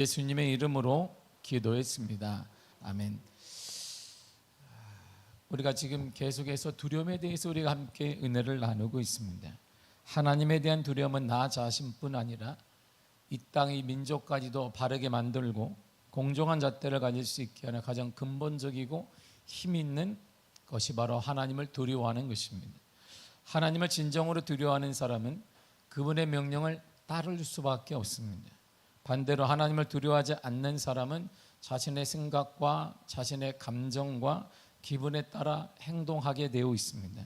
예수님의 이름으로 기도했습니다. 아멘. 우리가 지금 계속해서 두려움에 대해서 우리가 함께 은혜를 나누고 있습니다. 하나님에 대한 두려움은 나 자신뿐 아니라 이 땅 이 민족까지도 바르게 만들고 공정한 잣대를 가질 수 있게 하는 가장 근본적이고 힘 있는 것이 바로 하나님을 두려워하는 것입니다. 하나님을 진정으로 두려워하는 사람은 그분의 명령을 따를 수밖에 없습니다. 반대로 하나님을 두려워하지 않는 사람은 자신의 생각과 자신의 감정과 기분에 따라 행동하게 되어 있습니다.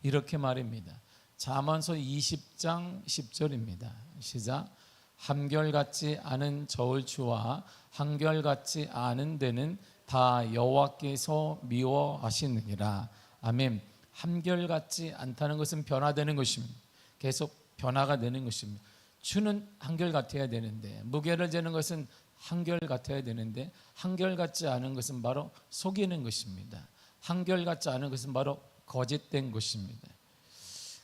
이렇게 말입니다. 잠언서 20장 10절입니다. 시작. 한결같지 않은 저울추와 한결같지 않은 데는 다 여호와께서 미워하시느니라. 아멘. 한결같지 않다는 것은 변화되는 것입니다. 계속 변화가 되는 것입니다. 추는 한결같아야 되는데, 무게를 재는 것은 한결같아야 되는데, 한결같지 않은 것은 바로 속이는 것입니다. 한결같지 않은 것은 바로 거짓된 것입니다.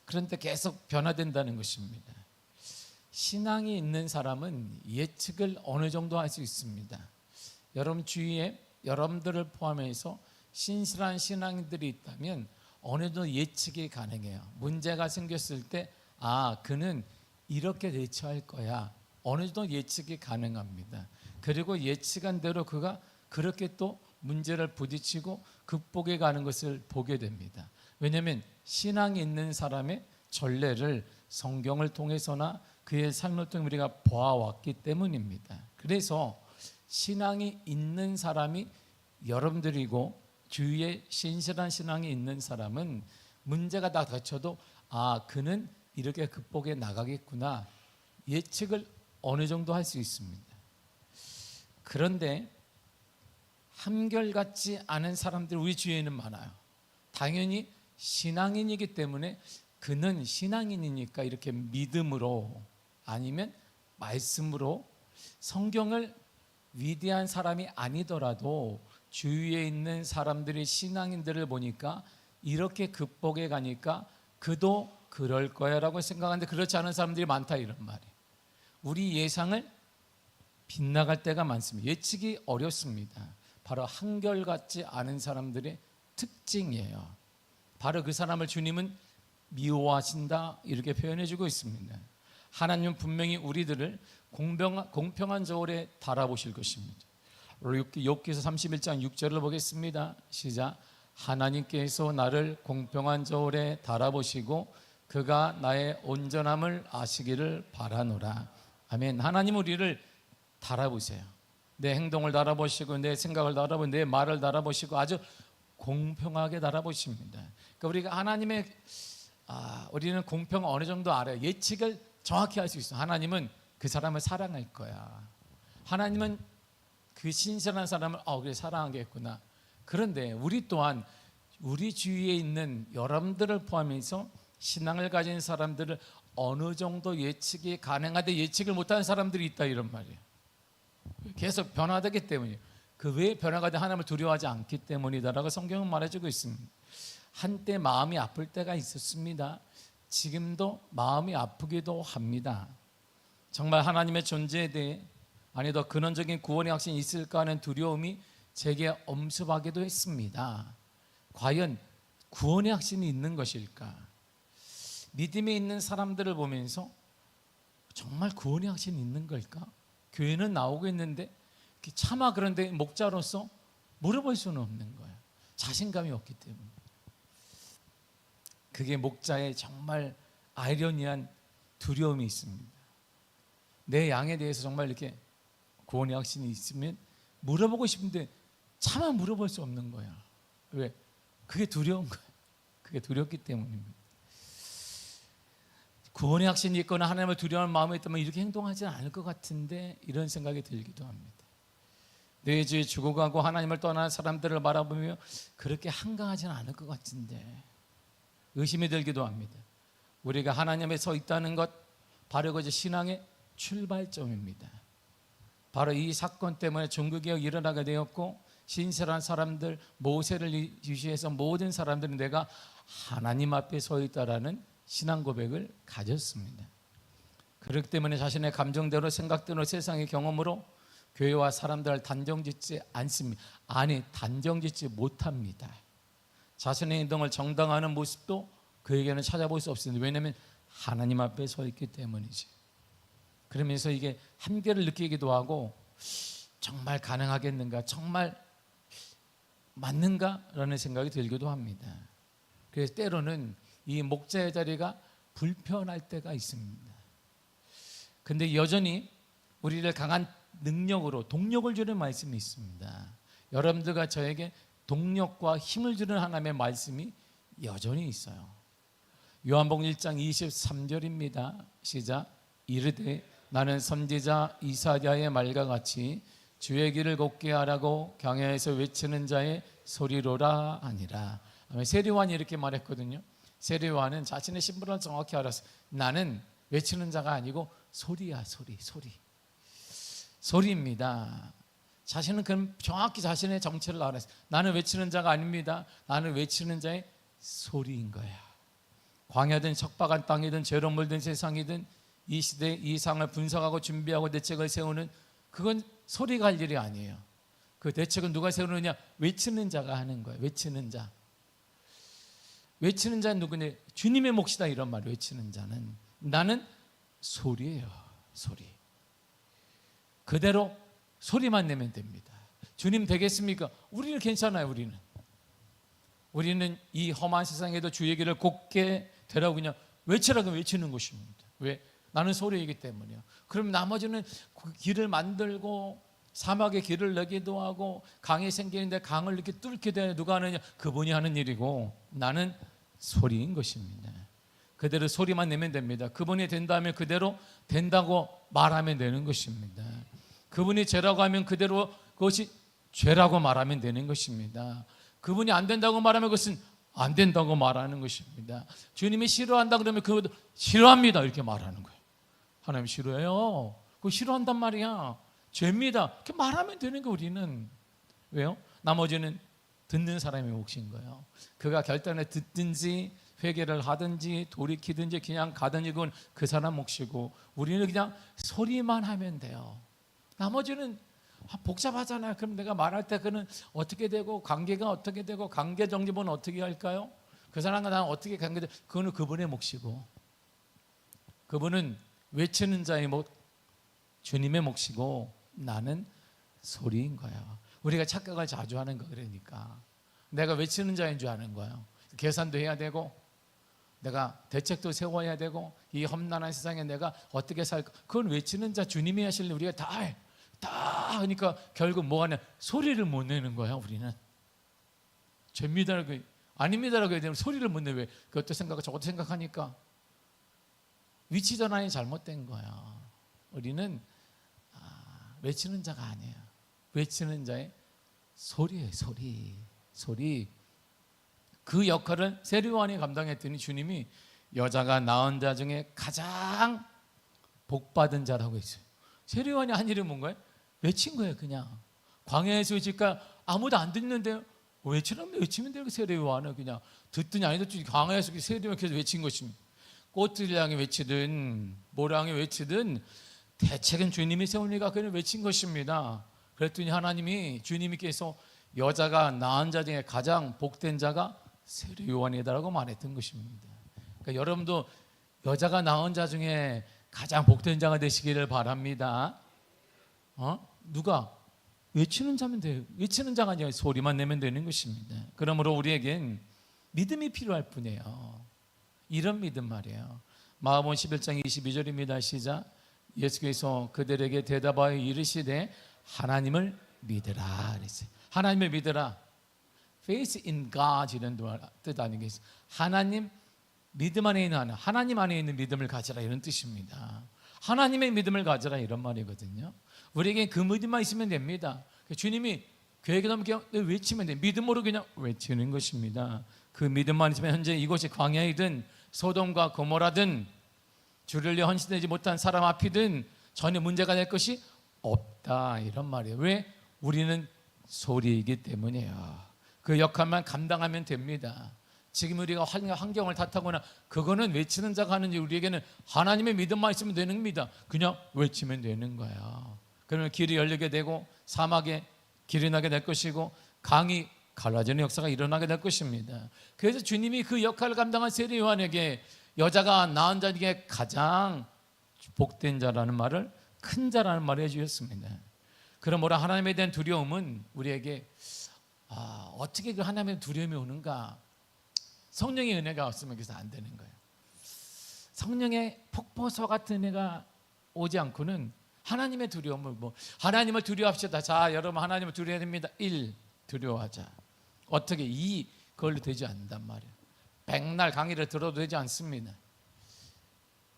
그런데 계속 변화된다는 것입니다. 신앙이 있는 사람은 예측을 어느 정도 할 수 있습니다. 여러분 주위에 여러분들을 포함해서 신실한 신앙인들이 있다면 어느 정도 예측이 가능해요. 문제가 생겼을 때 그는 이렇게 대처할 거야. 어느 정도 예측이 가능합니다. 그리고 예측한 대로 그가 그렇게 또 문제를 부딪히고 극복해 가는 것을 보게 됩니다. 왜냐하면 신앙이 있는 사람의 전례를 성경을 통해서나 그의 삶을 통해 우리가 보아왔기 때문입니다. 그래서 신앙이 있는 사람이 여러분들이고 주위에 신실한 신앙이 있는 사람은 문제가 다 닥쳐도 그는 이렇게 극복해 나가겠구나 예측을 어느 정도 할 수 있습니다. 그런데 한결같지 않은 사람들이 우리 주위에는 많아요. 당연히 신앙인이기 때문에 그는 신앙인이니까 이렇게 믿음으로 아니면 말씀으로 성경을 위대한 사람이 아니더라도 주위에 있는 사람들이 신앙인들을 보니까 이렇게 극복해 가니까 그도 그럴 거야 라고 생각하는데 그렇지 않은 사람들이 많다 이런 말이에요. 우리 예상을 빗나갈 때가 많습니다. 예측이 어렵습니다. 바로 한결같지 않은 사람들의 특징이에요. 바로 그 사람을 주님은 미워하신다 이렇게 표현해주고 있습니다. 하나님은 분명히 우리들을 공평한 저울에 달아보실 것입니다. 욥기서 31장 6절을 보겠습니다. 시작. 하나님께서 나를 공평한 저울에 달아보시고 그가 나의 온전함을 아시기를 바라노라. 아멘. 하나님 우리를 달아보세요. 내 행동을 달아보시고 내 생각을 달아보시고 내 말을 달아보시고 아주 공평하게 달아보십니다. 그러니까 우리가 하나님의 우리는 공평 어느 정도 알아요. 예측을 정확히 할 수 있어요. 하나님은 그 사람을 사랑할 거야. 하나님은 그 신실한 사람을 그래 사랑하겠구나. 그런데 우리 또한 우리 주위에 있는 여러분들을 포함해서 신앙을 가진 사람들을 어느 정도 예측이 가능한데 예측을 못하는 사람들이 있다 이런 말이에요. 계속 변화되기 때문이에요. 그 왜 변화가 돼? 하나님을 두려워하지 않기 때문이다라고 성경은 말해주고 있습니다. 한때 마음이 아플 때가 있었습니다. 지금도 마음이 아프기도 합니다. 정말 하나님의 존재에 대해 더 근원적인 구원의 확신이 있을까 하는 두려움이 제게 엄습하기도 했습니다. 과연 구원의 확신이 있는 것일까? 믿음에 있는 사람들을 보면서 정말 구원의 확신이 있는 걸까? 교회는 나오고 있는데 차마 그런데 목자로서 물어볼 수는 없는 거예요. 자신감이 없기 때문에. 그게 목자의 정말 아이러니한 두려움이 있습니다. 내 양에 대해서 정말 이렇게 구원의 확신이 있으면 물어보고 싶은데 차마 물어볼 수 없는 거야. 왜? 그게 두려운 거야. 그게 두렵기 때문입니다. 구원의 확신이 있거나 하나님을 두려워하는 마음이 있다면 이렇게 행동하지는 않을 것 같은데 이런 생각이 들기도 합니다. 내 주에 죽어가고 하나님을 떠나는 사람들을 바라보며 그렇게 한가하지는 않을 것 같은데 의심이 들기도 합니다. 우리가 하나님에 서 있다는 것 바로 그 신앙의 출발점입니다. 바로 이 사건 때문에 종교개혁이 일어나게 되었고 신실한 사람들 모세를 유시해서 모든 사람들은 내가 하나님 앞에 서 있다라는 신앙 고백을 가졌습니다. 그렇기 때문에 자신의 감정대로 생각대로 세상의 경험으로 교회와 사람들을 단정짓지 않습니다. 아니, 단정짓지 못합니다. 자신의 행동을 정당화하는 모습도 그에게는 찾아볼 수 없습니다. 왜냐하면 하나님 앞에 서 있기 때문이지. 그러면서 이게 한계를 느끼기도 하고, 정말 가능하겠는가, 정말 맞는가 라는 생각이 들기도 합니다. 그래서 때로는 이 목자의 자리가 불편할 때가 있습니다. 근데 여전히 우리를 강한 능력으로 동력을 주는 말씀이 있습니다. 여러분들과 저에게 동력과 힘을 주는 하나님의 말씀이 여전히 있어요. 요한복음 1장 23절입니다. 시작. 이르되 나는 선지자 이사야의 말과 같이 주의 길을 곱게 하라고 광야에서 외치는 자의 소리로라 하니라. 세례요한이 이렇게 말했거든요. 세례요한은 자신의 신분을 정확히 알았어. 나는 외치는 자가 아니고 소리야, 소리입니다. 자신은 그럼 정확히 자신의 정체를 알았어요. 나는 외치는 자가 아닙니다. 나는 외치는 자의 소리인 거야. 광야든 척박한 땅이든 죄로 물든 세상이든 이 시대 이 상을 분석하고 준비하고 대책을 세우는, 그건 소리가 할 일이 아니에요. 그 대책은 누가 세우느냐? 외치는 자가 하는 거예요. 외치는 자. 외치는 자는 누구냐? 주님의 몫이다, 이런 말이에요. 외치는 자는. 나는 소리예요. 소리. 그대로 소리만 내면 됩니다. 주님 되겠습니까? 우리는 괜찮아요. 우리는 이 험한 세상에도 주의 길을 곱게 되라고 그냥 외치라고 외치는 것입니다. 왜? 나는 소리이기 때문이요. 그럼 나머지는 그 길을 만들고 사막에 길을 내기도 하고 강이 생기는데 강을 이렇게 뚫게 되는 누가 하느냐? 그분이 하는 일이고, 나는 소리인 것입니다. 그대로 소리만 내면 됩니다. 그분이 된다면 그대로 된다고 말하면 되는 것입니다. 그분이 죄라고 하면 그대로 그것이 죄라고 말하면 되는 것입니다. 그분이 안 된다고 말하면 그것은 안 된다고 말하는 것입니다. 주님이 싫어한다 그러면 그것도 싫어합니다 이렇게 말하는 거예요. 하나님 싫어해요. 그거 싫어한단 말이야. 죄입니다. 이렇게 말하면 되는 거예요. 우리는. 왜요? 나머지는 듣는 사람의 몫인 거예요. 그가 결단을 듣든지 회개를 하든지 돌이키든지 그냥 가든지 그건 그 사람 몫이고, 우리는 그냥 소리만 하면 돼요. 나머지는 복잡하잖아요. 그럼 내가 말할 때 그는 어떻게 되고 관계가 어떻게 되고 관계 정립은 어떻게 할까요? 그 사람과 나는 어떻게 관계돼? 그거는 그분의 몫이고, 그분은 외치는 자의 몫, 주님의 몫이고, 나는 소리인 거예요. 우리가 착각을 자주 하는 거. 그러니까 내가 외치는 자인 줄 아는 거예요. 계산도 해야 되고 내가 대책도 세워야 되고 이 험난한 세상에 내가 어떻게 살까? 그건 외치는 자 주님이 하실 일 우리가 다 해. 다 하니까 결국 뭐 하냐? 소리를 못 내는 거야. 우리는 죄입니다라고 아닙니다라고 해야 되면 소리를 못 내. 왜? 그것도 생각하고 저것도 생각하니까 위치 전환이 잘못된 거야. 우리는 외치는 자가 아니에요. 외치는 자의 소리예요. 소리. 그 역할을 세례요한이 감당했더니 주님이 여자가 낳은 자 중에 가장 복받은 자라고 했어요. 세례요한이 한 일이 뭔가요? 외친 거예요. 그냥 광야에서 외칠까? 아무도 안 듣는데요. 외치면 돼요. 세례요한은 그냥 듣더니 안 듣더니 광야에서 세례요한이 계속 외친 것입니다. 꽃을 향해 외치든 모를 향해 외치든 대책은 주님이 세우니까 그는 외친 것입니다. 그랬더니 하나님이 주님께서 여자가 낳은 자 중에 가장 복된 자가 세례요한이다라고 말했던 것입니다. 그러니까 여러분도 여자가 낳은 자 중에 가장 복된 자가 되시기를 바랍니다. 누가? 외치는 자면 돼요. 외치는 자가 아니라 소리만 내면 되는 것입니다. 그러므로 우리에겐 믿음이 필요할 뿐이에요. 이런 믿음 말이에요. 마가복음 11장 22절입니다. 시작. 예수께서 그들에게 대답하여 이르시되 하나님을 믿으라 그랬어요. 하나님을 믿으라. Faith in God 이런 뜻 아니겠어요? 하나님 믿음 안에 있는 하나님 안에 있는 믿음을 가지라 이런 뜻입니다. 하나님의 믿음을 가지라 이런 말이거든요. 우리에게 그 믿음만 있으면 됩니다. 주님이 교회에 넘게 외치면 돼. 믿음으로 그냥 외치는 것입니다. 그 믿음만 있으면 현재 이곳이 광야이든 소돔과 고모라든 주를 위해 헌신되지 못한 사람 앞이든 전혀 문제가 될 것이 없다 이런 말이에요. 왜? 우리는 소리이기 때문이에요. 그 역할만 감당하면 됩니다. 지금 우리가 환경을 탓하거나 그거는 외치는 자가 하는지, 우리에게는 하나님의 믿음만 있으면 되는 겁니다. 그냥 외치면 되는 거예요. 그러면 길이 열리게 되고 사막에 길이 나게 될 것이고 강이 갈라지는 역사가 일어나게 될 것입니다. 그래서 주님이 그 역할을 감당한 세례 요한에게 여자가 낳은 자 중에 가장 복된 자라는 말을, 큰 자라는 말을 해주셨습니다. 그러므로 하나님에 대한 두려움은 우리에게 어떻게 그 하나님의 두려움이 오는가? 성령의 은혜가 없으면 그래서 안 되는 거예요. 성령의 폭포수 같은 은혜가 오지 않고는 하나님의 두려움을 하나님을 두려워합시다. 자, 여러분 하나님을 두려워야 됩니다. 1. 두려워하자. 어떻게 2. 그걸로 되지 않는단 말이에요. 백날 강의를 들어도 되지 않습니다.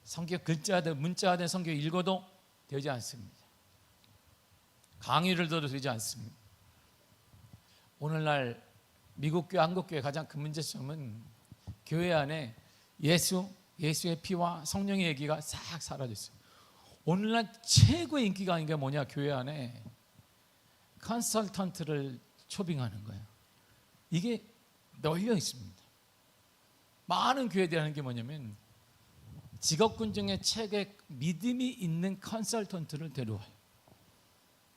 성경 글자든 문자든 성경 읽어도 되지 않습니다. 강의를 들어도 되지 않습니다. 오늘날 미국 교회, 한국 교회 가장 큰 문제점은 교회 안에 예수의 피와 성령의 얘기가 싹 사라졌어요. 오늘날 최고의 인기가 있는 게 뭐냐? 교회 안에 컨설턴트를 초빙하는 거예요. 이게 널려 있습니다. 많은 교회들이 하는 게 뭐냐면 직업군 중에 책에 믿음이 있는 컨설턴트를 데려와요.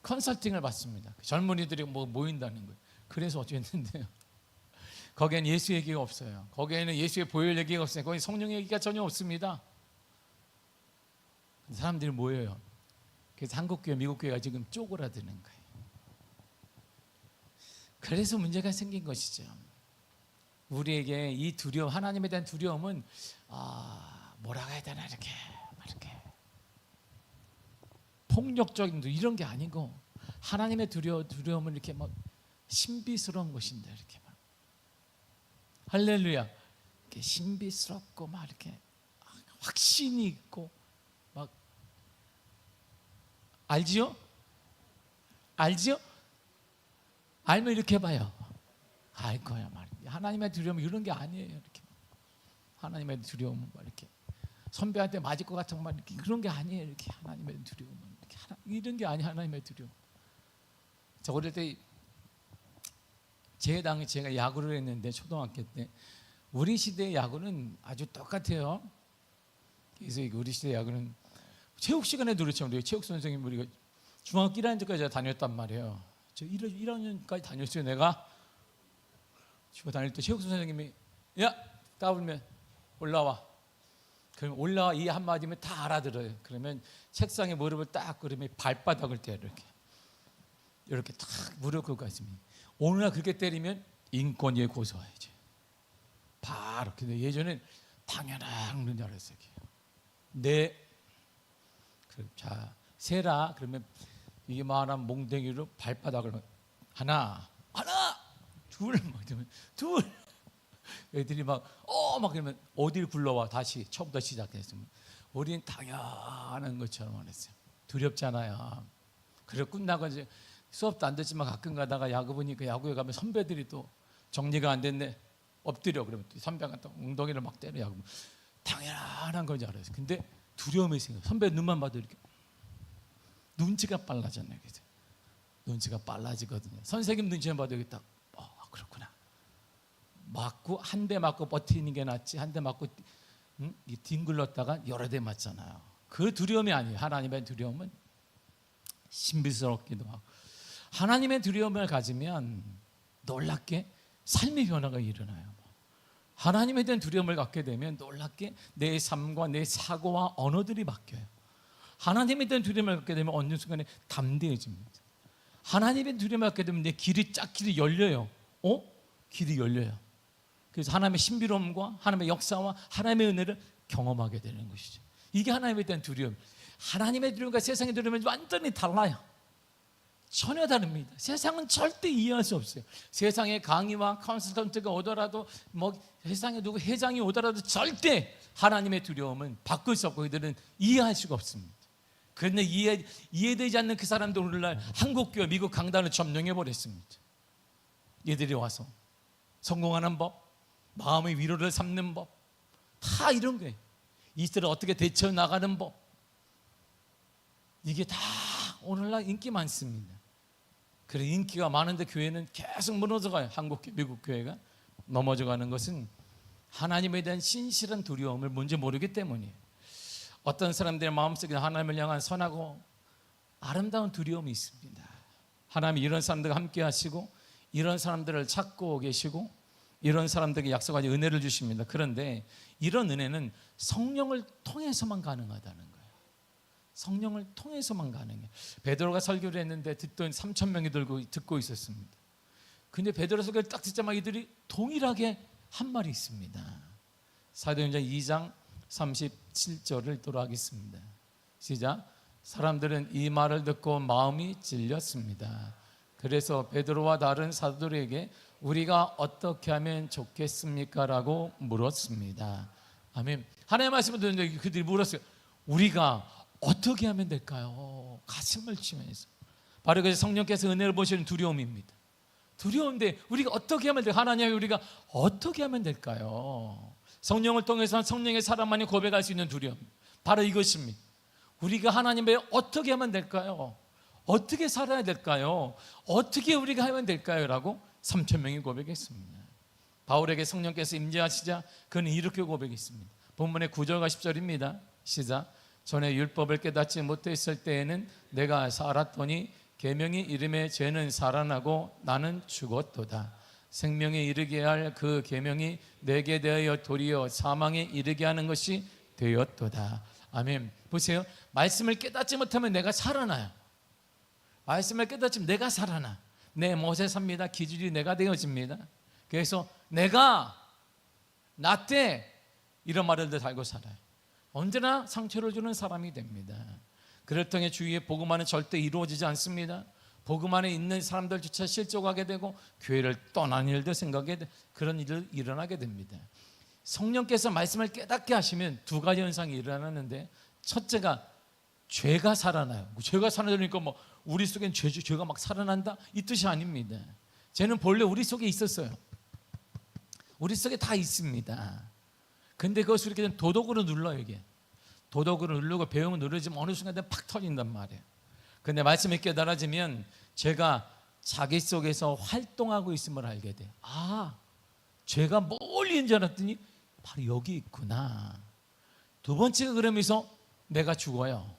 컨설팅을 받습니다. 젊은이들이 모인다는 거예요. 그래서 어쨌는데요, 거기에는 예수 얘기가 없어요. 거기에는 예수의 보혈 얘기가 없어요. 거기 성령 얘기가 전혀 없습니다. 사람들이 모여요. 그래서 한국 교회, 미국 교회가 지금 쪼그라드는 거예요. 그래서 문제가 생긴 것이죠. 우리에게 이 두려움, 하나님에 대한 두려움은 뭐라고 해야 되나, 이렇게 폭력적인 이런 게 아니고 하나님의 두려움은 이렇게 막 신비스러운 것인데, 이렇게 막 할렐루야, 이렇게 신비스럽고 막 이렇게 확신이 있고 막, 알지요? 알면 이렇게 봐요. 알 거야 말이야. 하나님의 두려움은 이런 게 아니에요. 이렇게 하나님의 두려움은 막 이렇게 선배한테 맞을 것 같은 말, 이렇게 그런 게 아니에요. 이렇게 하나님의 두려움은 이렇게 이런 게 아니야. 하나님의 두려움. 저 어릴 때 제 당시 제가 야구를 했는데, 초등학교 때 우리 시대의 야구는 아주 똑같아요. 그래서 우리 시대 야구는 체육 시간에도 그렇죠. 우리 체육 선생님, 우리가 중학교 1학년까지 제가 다녔단 말이에요. 저 1학년까지 다녔어요. 내가 중학교 다닐 때 체육 선생님이 야, 따블면 올라와. 그러면 올라와 이 한마디면 다 알아들어요. 그러면 책상에 무릎을 딱 그러면 발바닥을 때려, 이렇게 딱 무릎 꿇고 있습니다. 오늘날 그렇게 때리면 인권위에 고소해야지. 바로. 근데 예전엔 당연한 줄 알았어요. 네. 자, 세라. 그러면 이게 말하면 몽댕이로 발바닥을 하나, 둘. 애들이 막 그러면 어딜 굴러와, 다시 처음부터 시작했으면 우리는 당연한 것처럼 안 했어요. 두렵잖아요. 그래 끝나고 이제 수업도 안 듣지만 가끔 가다가 야구 보니까, 야구에 가면 선배들이 또 정리가 안 됐네, 엎드려. 그러면 선배가 또 엉덩이를 막 때려. 야구 당연한 건지 알았어요. 근데 두려움이 생겨요. 선배 눈만 봐도 이렇게 눈치가 빨라졌네. 그죠? 눈치가 빨라지거든요. 선생님 눈치만 봐도 여기 딱 그렇구나. 맞고 한 대 맞고 버티는 게 낫지, 한 대 맞고 뒹굴렀다가 여러 대 맞잖아요. 그 두려움이 아니에요. 하나님의 두려움은 신비스럽기도 하고, 하나님의 두려움을 가지면 놀랍게 삶의 변화가 일어나요. 하나님에 대한 두려움을 갖게 되면 놀랍게 내 삶과 내 사고와 언어들이 바뀌어요. 하나님에 대한 두려움을 갖게 되면 어느 순간에 담대해집니다. 하나님의 두려움을 갖게 되면 내 길이 열려요. 길이 열려요. 그래서 하나님의 신비로움과 하나님의 역사와 하나님의 은혜를 경험하게 되는 것이죠. 이게 하나님에 대한 두려움. 하나님의 두려움과 세상의 두려움은 완전히 달라요. 전혀 다릅니다. 세상은 절대 이해할 수 없어요. 세상에 강의와 컨설턴트가 오더라도, 세상에 누구 회장이 오더라도 절대 하나님의 두려움은 바꿀 수 없고 그들은 이해할 수가 없습니다. 그런데 이해되지 않는 그 사람들 오늘날 한국교회, 미국 강단을 점령해 버렸습니다. 얘들이 와서 성공하는 법, 마음의 위로를 삼는 법, 다 이런 거예요. 이들을 어떻게 대처해 나가는 법, 이게 다 오늘날 인기 많습니다. 그래, 인기가 많은데 교회는 계속 무너져가요. 한국교회, 미국교회가 넘어져가는 것은 하나님에 대한 신실한 두려움을 뭔지 모르기 때문이에요. 어떤 사람들의 마음속에 하나님을 향한 선하고 아름다운 두려움이 있습니다. 하나님이 이런 사람들과 함께 하시고 이런 사람들을 찾고 계시고 이런 사람들에게 약속하신 은혜를 주십니다. 그런데 이런 은혜는 성령을 통해서만 가능하다는 거예요. 성령을 통해서만 가능해요. 베드로가 설교를 했는데 듣던 3,000명이 듣고 있었습니다. 근데 베드로 설교를 딱 듣자마자 이들이 동일하게 한 말이 있습니다. 사도행전 2장 37절을 읽도록하겠습니다. 시작. 사람들은 이 말을 듣고 마음이 찔렸습니다. 그래서 베드로와 다른 사도들에게 우리가 어떻게 하면 좋겠습니까? 라고 물었습니다. 아멘. 하나님의 말씀을 듣는데 그들이 물었어요. 우리가 어떻게 하면 될까요? 가슴을 치면서. 바로 그래서 성령께서 은혜를 보시는 두려움입니다. 두려운데 우리가 어떻게 하면 될까요? 하나님이 우리가 어떻게 하면 될까요? 성령을 통해서 성령의 사랑만이 고백할 수 있는 두려움, 바로 이것입니다. 우리가 하나님의 어떻게 하면 될까요? 어떻게 살아야 될까요? 어떻게 우리가 하면 될까요? 라고 3,000명이 고백했습니다. 바울에게 성령께서 임재하시자 그는 이렇게 고백했습니다. 본문의 9절과 10절입니다. 시작. 전에 율법을 깨닫지 못했을 때에는 내가 살았더니 계명이 이름에 죄는 살아나고 나는 죽었도다. 생명에 이르게 할 그 계명이 내게 대하여 도리어 사망에 이르게 하는 것이 되었도다. 아멘. 보세요. 말씀을 깨닫지 못하면 내가 살아나요. 말씀을 깨닫지면 내가 살아나. 내 못에 삽니다. 기질이 내가 되어집니다. 그래서 내가 나 때 이런 말을 달고 살아요. 언제나 상처를 주는 사람이 됩니다. 그를 통해 주위에 복음 안은 절대 이루어지지 않습니다. 복음 안에 있는 사람들조차 실족하게 되고 교회를 떠나는 일도 생각하게 되고 그런 일이 일어나게 됩니다. 성령께서 말씀을 깨닫게 하시면 두 가지 현상이 일어나는데, 첫째가 죄가 살아나요. 죄가 살아나니까 뭐 우리 속엔 죄가 막 살아난다 이 뜻이 아닙니다. 죄는 본래 우리 속에 있었어요. 우리 속에 다 있습니다. 근데 그것을 이렇게 도덕으로 눌러요. 이게 도덕으로 누르고 배움을 누르지만 어느 순간 팍 터진단 말이에요. 근데 말씀이 깨달아지면 죄가 자기 속에서 활동하고 있음을 알게 돼요. 아, 죄가 멀리 있는 줄 알았더니 바로 여기 있구나. 두 번째가 그러면서 내가 죽어요.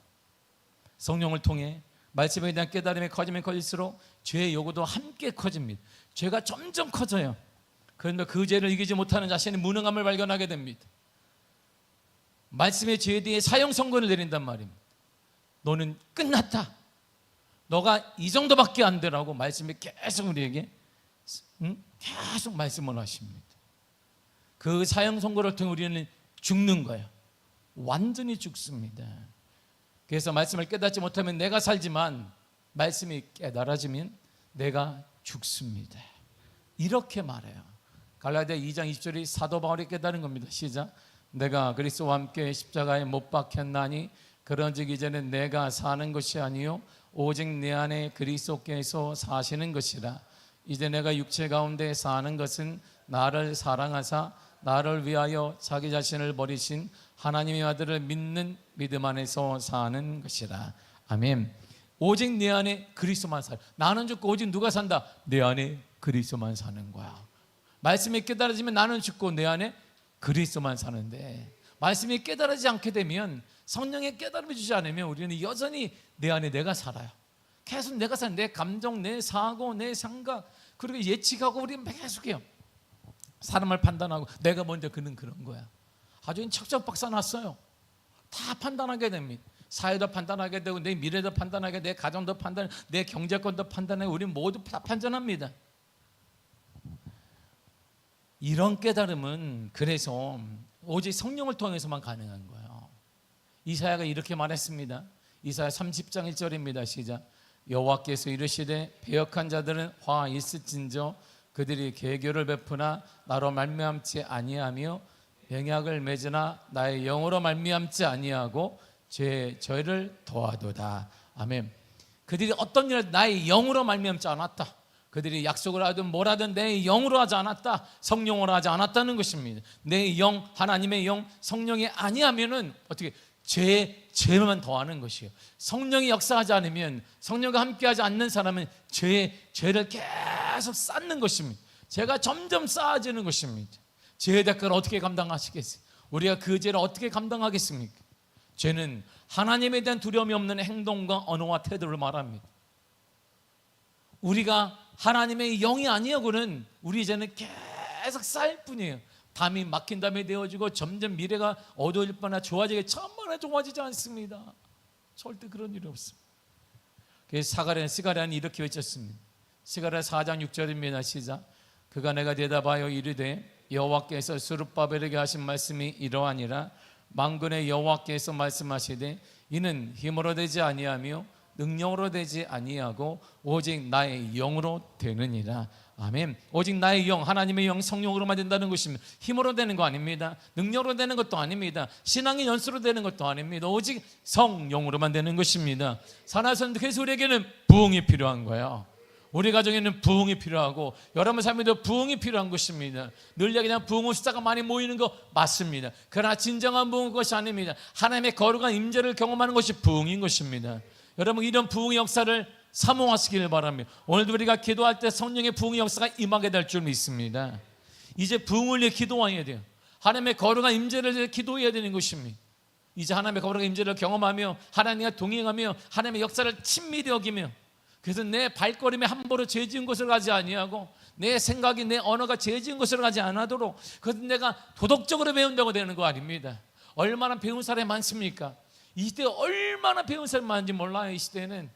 성령을 통해 말씀에 대한 깨달음이 커지면 커질수록 죄의 요구도 함께 커집니다. 죄가 점점 커져요. 그런데 그 죄를 이기지 못하는 자신의 무능함을 발견하게 됩니다. 말씀의 죄에 대해 사형 선고를 내린단 말입니다. 너는 끝났다. 너가 이 정도밖에 안 되라고 말씀이 계속 우리에게 계속 말씀을 하십니다. 그 사형 선고를 통해 우리는 죽는 거예요. 완전히 죽습니다. 그래서 말씀을 깨닫지 못하면 내가 살지만 말씀이 깨달아지면 내가 죽습니다. 이렇게 말해요. 갈라디아 2장 20절이 사도 바울이 깨달은 겁니다. 시작. 내가 그리스도와 함께 십자가에 못 박혔나니 그런즉 이제는 내가 사는 것이 아니요 오직 내 안에 그리스도께서 사시는 것이라. 이제 내가 육체 가운데 사는 것은 나를 사랑하사 나를 위하여 자기 자신을 버리신 하나님의 아들을 믿는 믿음 안에서 사는 것이라. 아멘. 오직 내 안에 그리스도만 살. 나는 죽고 오직 누가 산다? 내 안에 그리스도만 사는 거야. 말씀이 깨달아지면 나는 죽고 내 안에 그리스도만 사는데, 말씀이 깨달아지지 않게 되면, 성령의 깨달음을 주지 않으면 우리는 여전히 내 안에 내가 살아요. 계속 내가 사는, 내 감정, 내 사고, 내 생각, 그리고 예측하고 우리는 계속해요. 사람을 판단하고 내가 먼저 그는 그런 거야. 아주 척척박사 났어요. 다 판단하게 됩니다. 사회도 판단하게 되고 내 미래도 판단하게, 내 가정도 판단, 내 경제권도 판단하고 우리 모두 다 판단합니다. 이런 깨달음은 그래서 오직 성령을 통해서만 가능한 거예요. 이사야가 이렇게 말했습니다. 이사야 30장 1절입니다. 시작. 여호와께서 이르시되 배역한 자들은 화 있을진저 그들이 계교를 베푸나 나로 말미암지 아니하며 영약을 맺으나 나의 영으로 말미암지 아니하고 죄를 더하도다. 아멘. 그들이 어떤 일을 나의 영으로 말미암지 않았다. 그들이 약속을 하든 뭘 하든 내 영으로 하지 않았다. 성령으로 하지 않았다는 것입니다. 내 영, 하나님의 영, 성령이 아니하면은 어떻게 죄만 더하는 것이에요. 성령이 역사하지 않으면, 성령과 함께하지 않는 사람은 죄를 계속 쌓는 것입니다. 죄가 점점 쌓아지는 것입니다. 죄의 대가를 어떻게 감당하시겠어요? 우리가 그 죄를 어떻게 감당하겠습니까? 죄는 하나님에 대한 두려움이 없는 행동과 언어와 태도를 말합니다. 우리가 하나님의 영이 아니하고는 우리 이제는 계속 쌓일 뿐이에요. 담이 막힌 담이 되어지고 점점 미래가 어두워질 뻔하나 좋아지게 천만에 좋아지지 않습니다. 절대 그런 일이 없습니다. 그래서 스가랴는 이렇게 외쳤습니다. 스가랴 4장 6절입니다. 시작. 그가 내가 대답하여 이르되 여호와께서 스룹바벨에게 하신 말씀이 이러하니라. 만군의 여호와께서 말씀하시되 이는 힘으로 되지 아니하며 능력으로 되지 아니하고 오직 나의 영으로 되느니라. 아멘. 오직 나의 영, 하나님의 영, 성령으로만 된다는 것입니다. 힘으로 되는 거 아닙니다. 능력으로 되는 것도 아닙니다. 신앙의 연수로 되는 것도 아닙니다. 오직 성령으로만 되는 것입니다. 살아서는 그래서 우리에게는 부흥이 필요한 거예요. 우리 가정에는 부흥이 필요하고 여러분 삶에도 부흥이 필요한 것입니다. 늘 그냥 부흥의 숫자가 많이 모이는 거 맞습니다. 그러나 진정한 부흥은 그것이 아닙니다. 하나님의 거룩한 임재를 경험하는 것이 부흥인 것입니다. 여러분 이런 부흥의 역사를 사모하시기를 바랍니다. 오늘도 우리가 기도할 때 성령의 부흥의 역사가 임하게 될 줄 믿습니다. 이제 부흥을 위해 기도해야 돼요. 하나님의 거룩한 임재를 위해 기도해야 되는 것입니다. 이제 하나님의 거룩한 임재를 경험하며 하나님과 동행하며 하나님의 역사를 친밀히 여기며 그래서 내 발걸음에 함부로 죄 지은 것을 가지 아니하고 내 생각이 내 언어가 죄 지은 것을 가지 않도록 그것은 내가 도덕적으로 배운다고 되는 거 아닙니다. 얼마나 배운 사람이 많습니까? 이 시대에 얼마나 배운 사람이 많은지 몰라요. 이 시대는.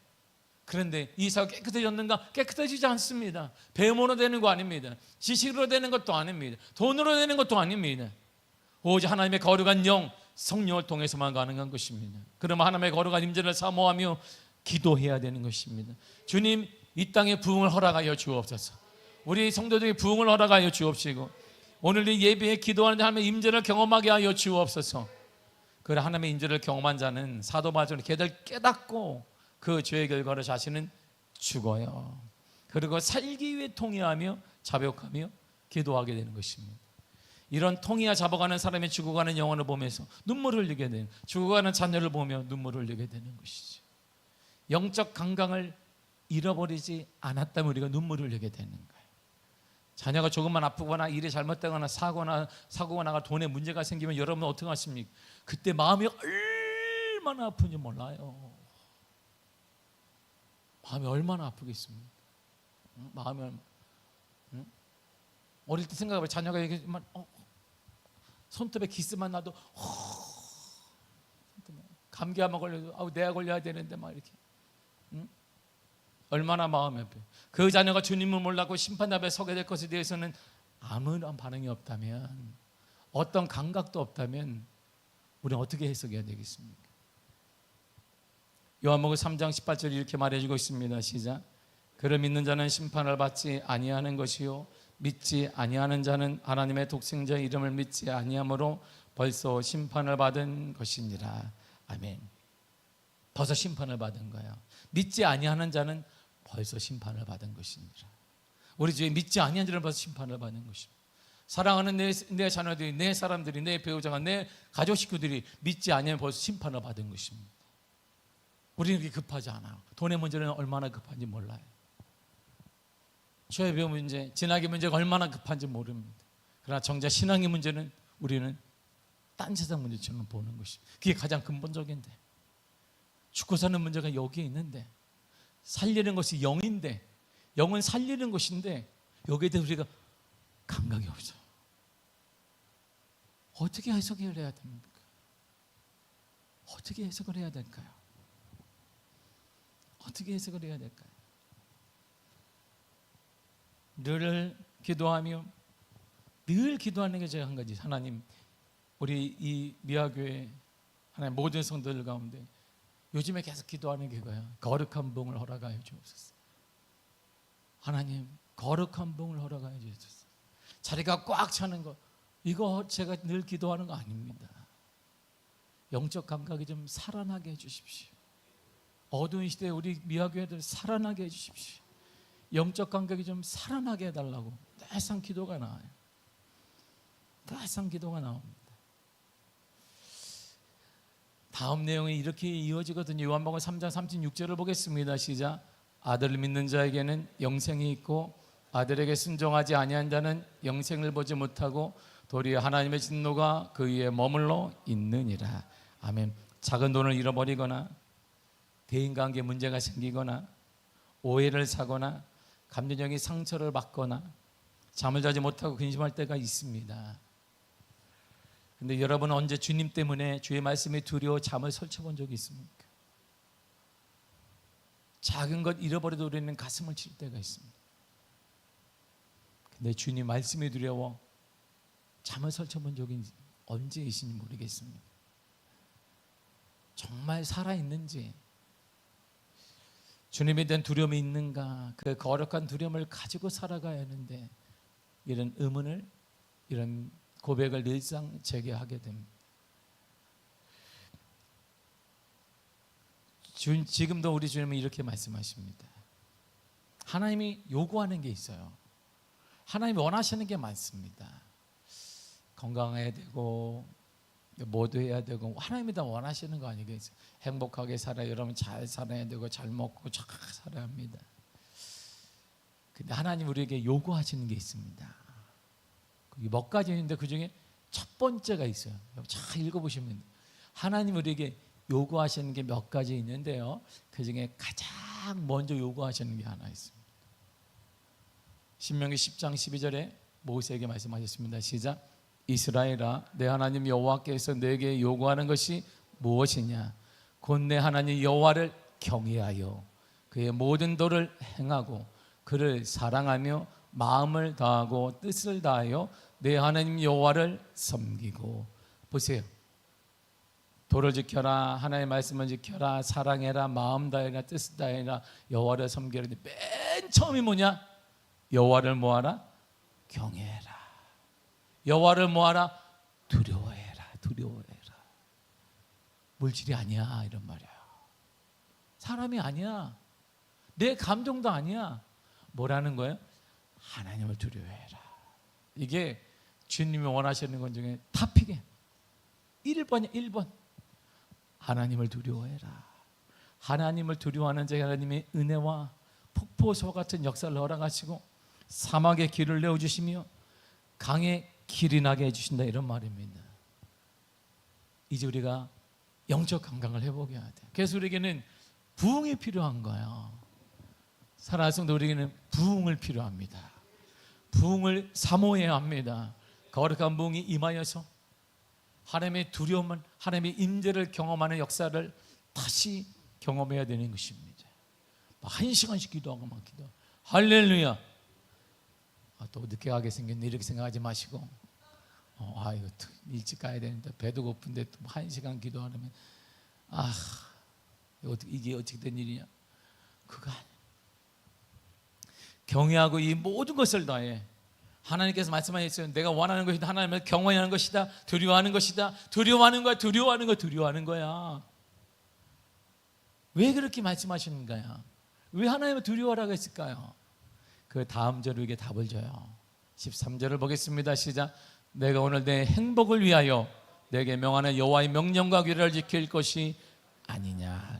그런데 이 사회가 깨끗해졌는가? 깨끗해지지 않습니다. 배움으로 되는 거 아닙니다. 지식으로 되는 것도 아닙니다. 돈으로 되는 것도 아닙니다. 오직 하나님의 거룩한 영, 성령을 통해서만 가능한 것입니다. 그러면 하나님의 거룩한 임재를 사모하며 기도해야 되는 것입니다. 주님, 이 땅에 부흥을 허락하여 주옵소서. 우리 성도들에게 부흥을 허락하여 주옵시고 오늘 이 예배에 기도하는 하나님의 임재를 경험하게 하여 주옵소서. 그래 하나님의 임재를 경험한 자는 사도 바울은 깨닫고 그 죄의 결과로 자신은 죽어요. 그리고 살기 위해 통회하며 자복하며 기도하게 되는 것입니다. 이런 통회와 자복하는 사람이 죽어가는 영혼을 보면서 눈물을 흘리게 되는, 죽어가는 자녀를 보며 눈물을 흘리게 되는 것이죠. 영적 건강을 잃어버리지 않았다면 우리가 눈물을 흘리게 되는 거예요. 자녀가 조금만 아프거나 일이 잘못되거나 사고가 나가 돈에 문제가 생기면 여러분은 어떻게 하십니까? 그때 마음이 얼마나 아픈지 몰라요. 마음이 얼마나 아프겠습니까? 마음이 어릴 때 생각해봐요. 자녀가 얘기하지만 손톱에 기스만 나도 감기 한번 걸려도 내가 걸려야 되는데 막 이렇게 얼마나 마음이 아파요. 그 자녀가 주님을 몰랐고 심판 앞에 서게 될 것에 대해서는 아무런 반응이 없다면, 어떤 감각도 없다면 우리는 어떻게 해석해야 되겠습니까? 요한복음 3장 18절에 이렇게 말해주고 있습니다. 시작. 그를 믿는 자는 심판을 받지 아니하는 것이요 믿지 아니하는 자는 하나님의 독생자의 이름을 믿지 아니하므로 벌써 심판을 받은 것이니라. 아멘. 벌써 심판을 받은 거예요. 믿지 아니하는 자는 벌써 심판을 받은 것이니라. 우리 주에 믿지 아니하는 자는 벌써 심판을 받은 것입니다. 사랑하는 내 자녀들이, 내 사람들이, 내 배우자가, 내 가족 식구들이 믿지 아니하면 벌써 심판을 받은 것입니다. 우리는 그렇게 급하지 않아요. 돈의 문제는 얼마나 급한지 몰라요. 죄의 문제, 진학의 문제가 얼마나 급한지 모릅니다. 그러나 정작 신앙의 문제는 우리는 딴 세상 문제처럼 보는 것입니다. 그게 가장 근본적인데, 죽고 사는 문제가 여기에 있는데, 살리는 것이 영인데, 영은 살리는 것인데 여기에 대해 우리가 감각이 없어. 어떻게 해석을 해야 됩니까? 어떻게 해석을 해야 될까요? 어떻게 해석을 해야 될까요? 늘 기도하며, 늘 기도하는 게 제가 한 가지, 하나님, 우리 이 미아교회 하나님 모든 성도들 가운데 요즘에 계속 기도하는 게 그거야. 거룩한 부흥을 허락하여 주옵소서. 하나님, 거룩한 부흥을 허락하여 주옵소서. 자리가 꽉 차는 거, 이거 제가 늘 기도하는 거 아닙니다. 영적 감각이 좀 살아나게 해주십시오. 어두운 시대에 우리 미아교회들 살아나게 해주십시오. 영적 감각이 좀 살아나게 해달라고 항상 기도가 나와요. 항상 기도가 나옵니다. 다음 내용이 이렇게 이어지거든요. 요한복음 3장 36절을 보겠습니다. 시작. 아들을 믿는 자에게는 영생이 있고 아들에게 순종하지 아니한 자는 영생을 보지 못하고 도리어 하나님의 진노가 그 위에 머물러 있느니라. 아멘. 작은 돈을 잃어버리거나 대인관계 문제가 생기거나 오해를 사거나 감정적인 상처를 받거나 잠을 자지 못하고 근심할 때가 있습니다. 근데 여러분은 언제 주님 때문에 주의 말씀에 두려워 잠을 설쳐본 적이 있습니까? 작은 것 잃어버려도 우리는 가슴을 칠 때가 있습니다. 근데 주님 말씀에 두려워 잠을 설쳐본 적이 언제이신지 모르겠습니다. 정말 살아있는지, 주님에 대한 두려움이 있는가, 그 거룩한 두려움을 가지고 살아가야 하는데 이런 의문을, 이런 고백을 늘상 제기하게 됩니다. 지금도 우리 주님은 이렇게 말씀하십니다. 하나님이 요구하는 게 있어요. 하나님이 원하시는 게 많습니다. 건강해야 되고 뭐도 해야 되고 하나님이 다 원하시는 거 아니겠어요? 행복하게 살아야, 여러분 잘 살아야 되고 잘 먹고 잘 살아야 합니다. 근데 하나님 우리에게 요구하시는 게 있습니다. 그게 몇 가지 있는데 그 중에 첫 번째가 있어요. 잘 읽어보시면 하나님 우리에게 요구하시는 게 몇 가지 있는데요, 그 중에 가장 먼저 요구하시는 게 하나 있습니다. 신명기 10장 12절에 모세에게 말씀하셨습니다. 시작. 이스라엘아, 내 하나님 여호와께서 내게 요구하는 것이 무엇이냐? 곧 내 하나님 여호와를 경외하여 그의 모든 도를 행하고 그를 사랑하며 마음을 다하고 뜻을 다하여 내 하나님 여호와를 섬기고. 보세요. 도를 지켜라, 하나님의 말씀을 지켜라, 사랑해라, 마음 다해라, 뜻을 다해라, 여호와를 섬기라. 맨 처음이 뭐냐? 여호와를 뭐하라? 경외해라. 여호와를 뭐하라? 두려워해라. 두려워해라. 물질이 아니야 이런 말이야. 사람이 아니야. 내 감정도 아니야. 뭐라는 거예요? 하나님을 두려워해라. 이게 주님이 원하시는 것 중에 탑픽이에요. 1번이야 1번. 하나님을 두려워해라. 하나님을 두려워하는 자에게 하나님의 은혜와 폭포수와 같은 역사를 허락하시고 사막에 길을 내어주시며 강에 길이 나게 해주신다 이런 말입니다. 이제 우리가 영적 건강을 회복해야 돼요. 그래서 우리에게는 부흥이 필요한 거예요. 사랑하는 성도, 우리에게는 부흥을 필요합니다. 부흥을 사모해야 합니다. 거룩한 부흥이 임하여서 하나님의 두려움을, 하나님의 임재를 경험하는 역사를 다시 경험해야 되는 것입니다. 1시간씩 기도하고 막 기도. 할렐루야. 또 늦게 가게 생겼네 이렇게 생각하지 마시고, 이거 일찍 가야 되는데 배도 고픈데 또 1시간 기도하려면 이게 어떻게 된 일이냐? 그거 아니야. 경외하고 이 모든 것을 다해. 하나님께서 말씀하셨어요. 내가 원하는 것이다. 하나님을 경외하는 것이다. 두려워하는 것이다. 두려워하는 거야. 두려워하는 거야. 두려워하는 거야. 왜 그렇게 말씀하시는 거야? 왜 하나님을 두려워하라고 했을까요? 그 다음 절에 이게 답을 줘요. 13절을 보겠습니다. 시작. 내가 오늘 내 행복을 위하여 내게 명하는 여호와의 명령과 규례를 지킬 것이 아니냐.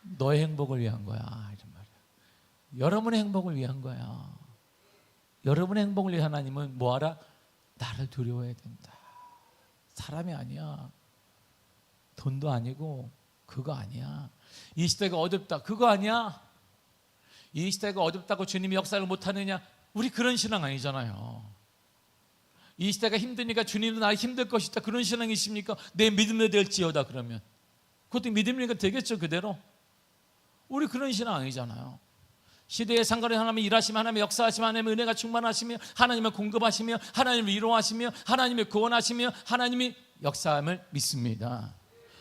너의 행복을 위한 거야 이런 말이야. 여러분의 행복을 위한 거야. 여러분의 행복을 위해 하나님은 뭐하라? 나를 두려워해야 된다. 사람이 아니야. 돈도 아니고 그거 아니야. 이 시대가 어둡다. 그거 아니야. 이 시대가 어둡다고 주님이 역사를 못하느냐? 우리 그런 신앙 아니잖아요. 이 시대가 힘드니까 주님도 나를 힘들 것이다. 그런 신앙이십니까? 내 믿음이 될지어다 그러면. 그것도 믿음이니까 되겠죠 그대로. 우리 그런 신앙 아니잖아요. 시대에 상관없이 하나님이 일하시며 하나님의 역사하시며 하나님의 은혜가 충만하시며 하나님을 공급하시며 하나님을 위로하시며 하나님을 구원하시며 하나님이 역사함을 믿습니다.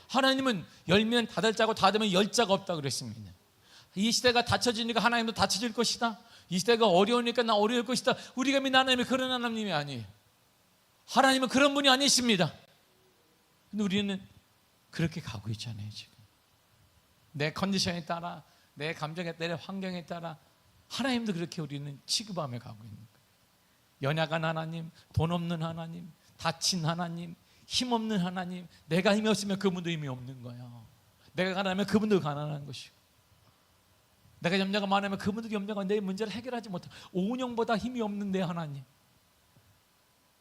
하나님은 열면 닫을 자고 닫으면 열 자가 없다 그랬습니다. 이 시대가 닫혀지니까 하나님도 닫혀질 것이다. 이 시대가 어려우니까 나 어려울 것이다. 우리가 믿는 하나님이 그런 하나님이 아니에요. 하나님은 그런 분이 아니십니다. 근데 우리는 그렇게 가고 있잖아요 지금. 내 컨디션에 따라, 내 감정에 따라, 환경에 따라 하나님도 그렇게 우리는 취급하며 가고 있는 거예요. 연약한 하나님, 돈 없는 하나님, 다친 하나님, 힘없는 하나님. 내가 힘이 없으면 그분도 힘이 없는 거예요. 내가 가난하면 그분도 가난한 것이고, 내가 염려가 많으면 그분도 염려가 내 문제를 해결하지 못해. 오은영보다 힘이 없는 내 하나님.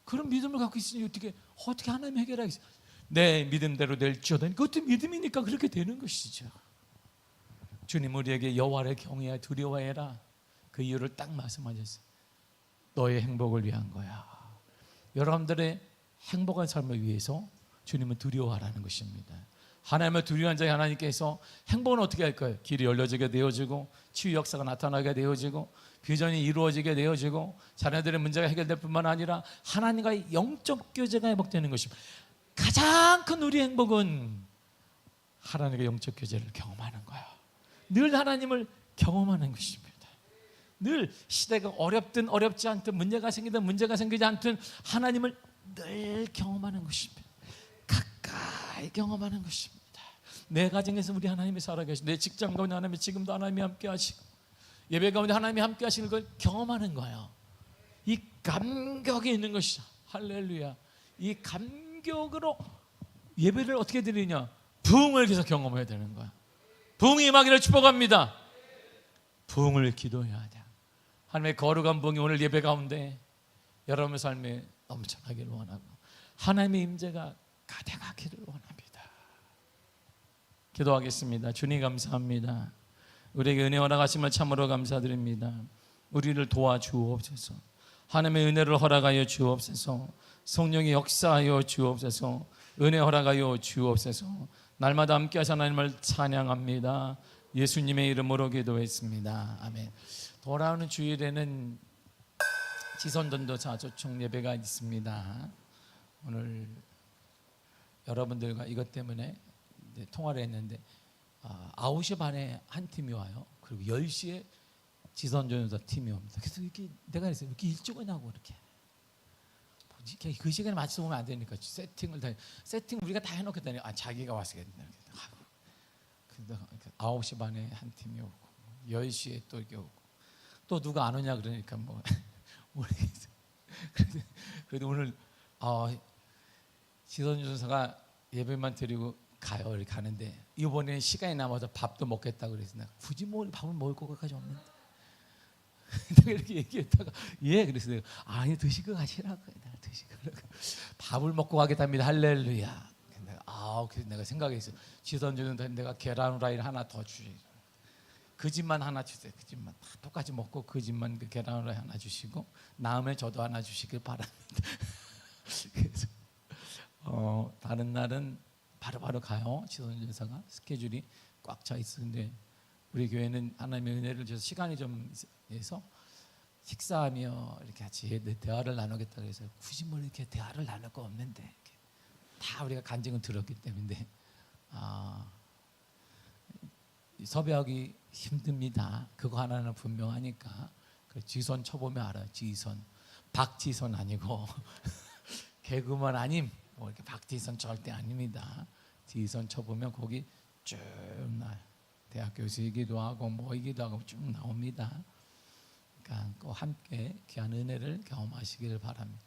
그런 믿음을 갖고 있으니 어떻게 하나님 해결하겠어요? 내 믿음대로 될지어다. 그것도 믿음이니까 그렇게 되는 것이죠. 주님 우리에게 여호와를 경외하여 두려워해라. 그 이유를 딱 말씀하셨어요. 너의 행복을 위한 거야. 여러분들의 행복한 삶을 위해서 주님은 두려워하라는 것입니다. 하나님을 두려워한 자에 하나님께서 행복은 어떻게 할까요? 길이 열려지게 되어지고 치유 역사가 나타나게 되어지고 비전이 이루어지게 되어지고 자녀들의 문제가 해결될 뿐만 아니라 하나님과의 영적 교제가 회복되는 것입니다. 가장 큰 우리 행복은 하나님과 영적 교제를 경험하는 거야. 늘 하나님을 경험하는 것입니다. 늘 시대가 어렵든 어렵지 않든 문제가 생기든 문제가 생기지 않든 하나님을 늘 경험하는 것입니다. 가까이 경험하는 것입니다. 내 가정에서 우리 하나님이 살아계시고 내 직장 가운데 하나님이 지금도 하나님이 함께 하시고 예배 가운데 하나님이 함께 하시는 걸 경험하는 거예요. 이 감격이 있는 것이죠. 할렐루야. 이 감격으로 예배를 어떻게 드리냐? 부흥을 계속 경험해야 되는 거야. 부흥이 임하기를 축복합니다. 부흥을 기도해야 돼. 하나님의 거룩한 부흥이 오늘 예배 가운데 여러분의 삶에 넘쳐나기를 원하고 하나님의 임재가 가득하기를 원합니다. 기도하겠습니다. 주님 감사합니다. 우리에게 은혜 허락하심을 참으로 감사드립니다. 우리를 도와주옵소서. 하나님의 은혜를 허락하여 주옵소서. 성령의 역사하여 주옵소서. 은혜 허락하여 주옵소서. 날마다 함께 하신 하나님을 찬양합니다. 예수님의 이름으로 기도했습니다. 아멘. 돌아오는 주일에는 지선전도사 조총 예배가 있습니다. 오늘 여러분들과 이것 때문에 통화를 했는데 9시 반에 한 팀이 와요. 그리고 10시에 지선전도사 팀이 옵니다. 그래서 이렇게 내가 그랬어요. 이렇게 일찍 오냐고 이렇게. 그 시간에 맞춰서 오면 안 되니까 세팅 우리가 다 해놓겠다니 자기가 와서 했는데 9시 반에 한 팀이 오고 10시에 또 이렇게 오고 또 누가 안 오냐 그러니까 뭐 그래도 오늘 지선전도사가 예배만 드리고 가요. 이렇게 가는데 이번에는 시간이 남아서 밥도 먹겠다고 그래서 내가 굳이 밥을 먹을 것까지 없는데 내가 이렇게 얘기했다가 그래서 내가 아니 드시고 가시라고 드시고 밥을 먹고 가겠답니다. 할렐루야. 그래서 내가 생각했어요. 지선전도사 내가 계란 후라이를 하나 더 주세요. 그 집만 하나 주세요. 그 집만 다 똑같이 먹고 그 집만 그 계란 후라이 하나 주시고 남의 저도 하나 주시길 바랍니다. 그래서 다른 날은 바로 가요. 지선전도사가 스케줄이 꽉 차 있었는데 우리 교회는 하나님의 은혜를 줘서 시간이 좀 해서 식사하며 이렇게 같이 대화를 나누겠다 그래서 굳이 뭐 이렇게 대화를 나눌 거 없는데 다 우리가 간증을 들었기 때문에 섭외하기 힘듭니다. 그거 하나는 분명하니까 그 지선 쳐보면 알아요. 지선 박지선 아니고 개그만 아님 뭐 이렇게 박지선 절대 아닙니다. 지선 쳐보면 거기 쭉 나요. 대학 교수이기도 하고 뭐이기도 하고 쭉 나옵니다. 그러니까 꼭 함께 귀한 은혜를 경험하시기를 바랍니다.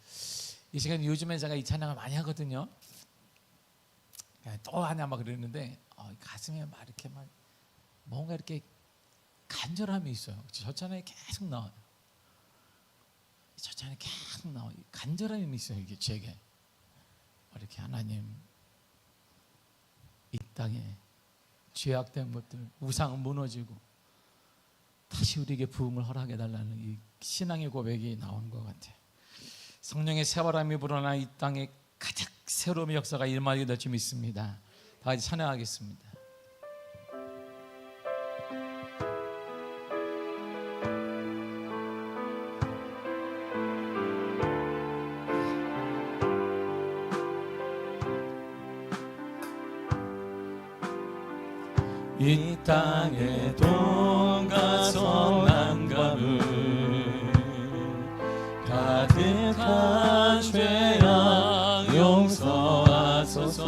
이 시간 요즘에 제가 이 찬양을 많이 하거든요. 또 하냐 막 그러는데 가슴에 막 이렇게 막 뭔가 이렇게 간절함이 있어요. 저 찬양이 계속 나와요. 저 찬양이 계속 나와요. 간절함이 있어요. 이게 제게 이렇게 하나님 이 땅에 죄악된 것들 우상은 무너지고 다시 우리에게 부흥을 허락해달라는 이 신앙의 고백이 나오는 것 같아요. 성령의 새바람이 불어나 이 땅에 가장 새로운 역사가 일어나게 될 줄 믿습니다. 다 같이 찬양하겠습니다. 이 땅에 돈과 선함감을 가득한 죄악 용서하소서.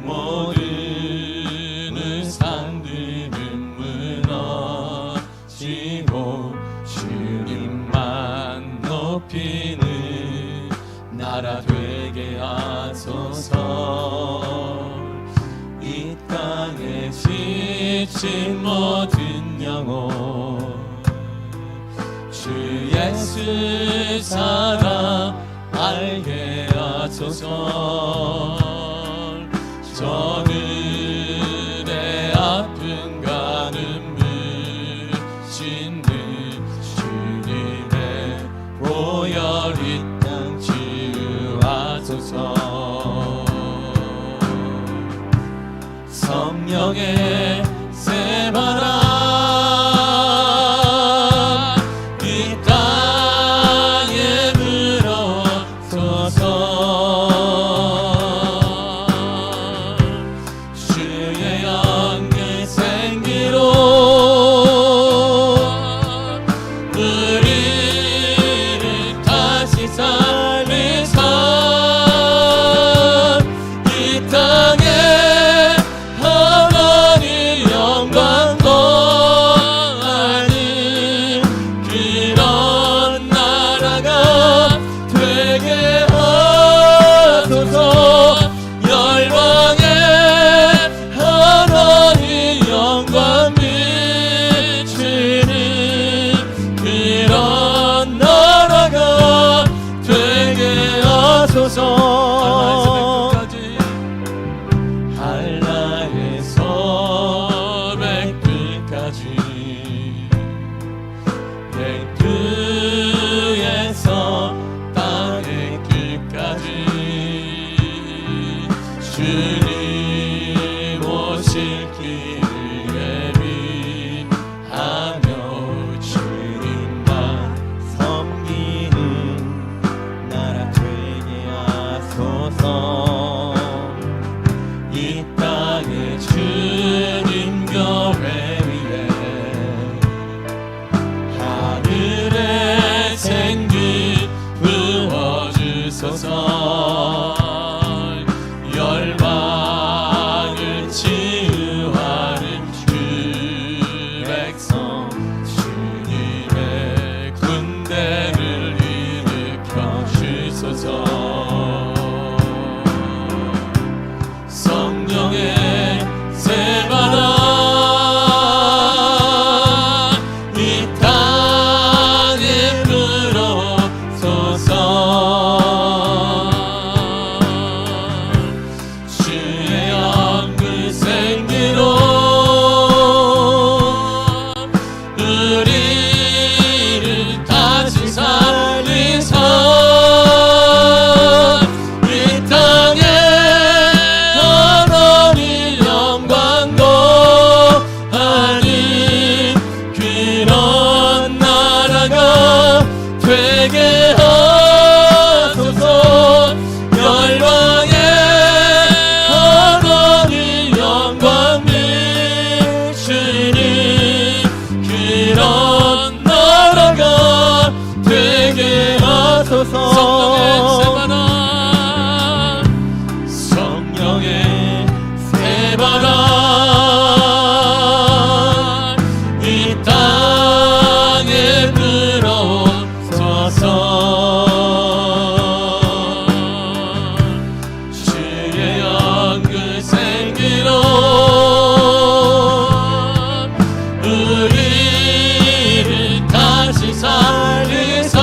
모든 산들은 무너지고 주님만 높이는 나라 되게 하소서. 이 땅에 지친 모든 영혼 주 예수 사랑 알게 하소서. 하소서. 저들의 아픈 가늠을 씻는 주님의 보혈 이 땅 치유하소서. 성령의 새 바람 이 땅에 불어소서. 주의 영의 생기로 우리를 다시 살리사 이 땅에 하나님 영광 더하는 그런 나라가 되게 하소서. 열방에 하나님 영광 비추는 그런 나라가 되게 하소서. 한라에서 백두까지 백두에서 땅의 끝까지 주님 오실 길을 예비하며 주님만 섬기는 나라 되게 하소서. 이 땅에 주님 교회 위에 하늘의 생기 부어주소서. 열방을 치유하는 주 백성 주님의 군대를 일으켜 주소서. 성령의 새 바람 이 땅에 불어소서. 주의 영의 생기로 우리를 다시 살리사 이 땅에 하나님 영광 더하는 그런 나라가 되게 하소서. 열방에 하나님 영광 비추는 그런 나라가 되게 하소서. 성령의 새 바람 이 땅에 불어소서. 주의 영의 생기로 우리를 다시 살리사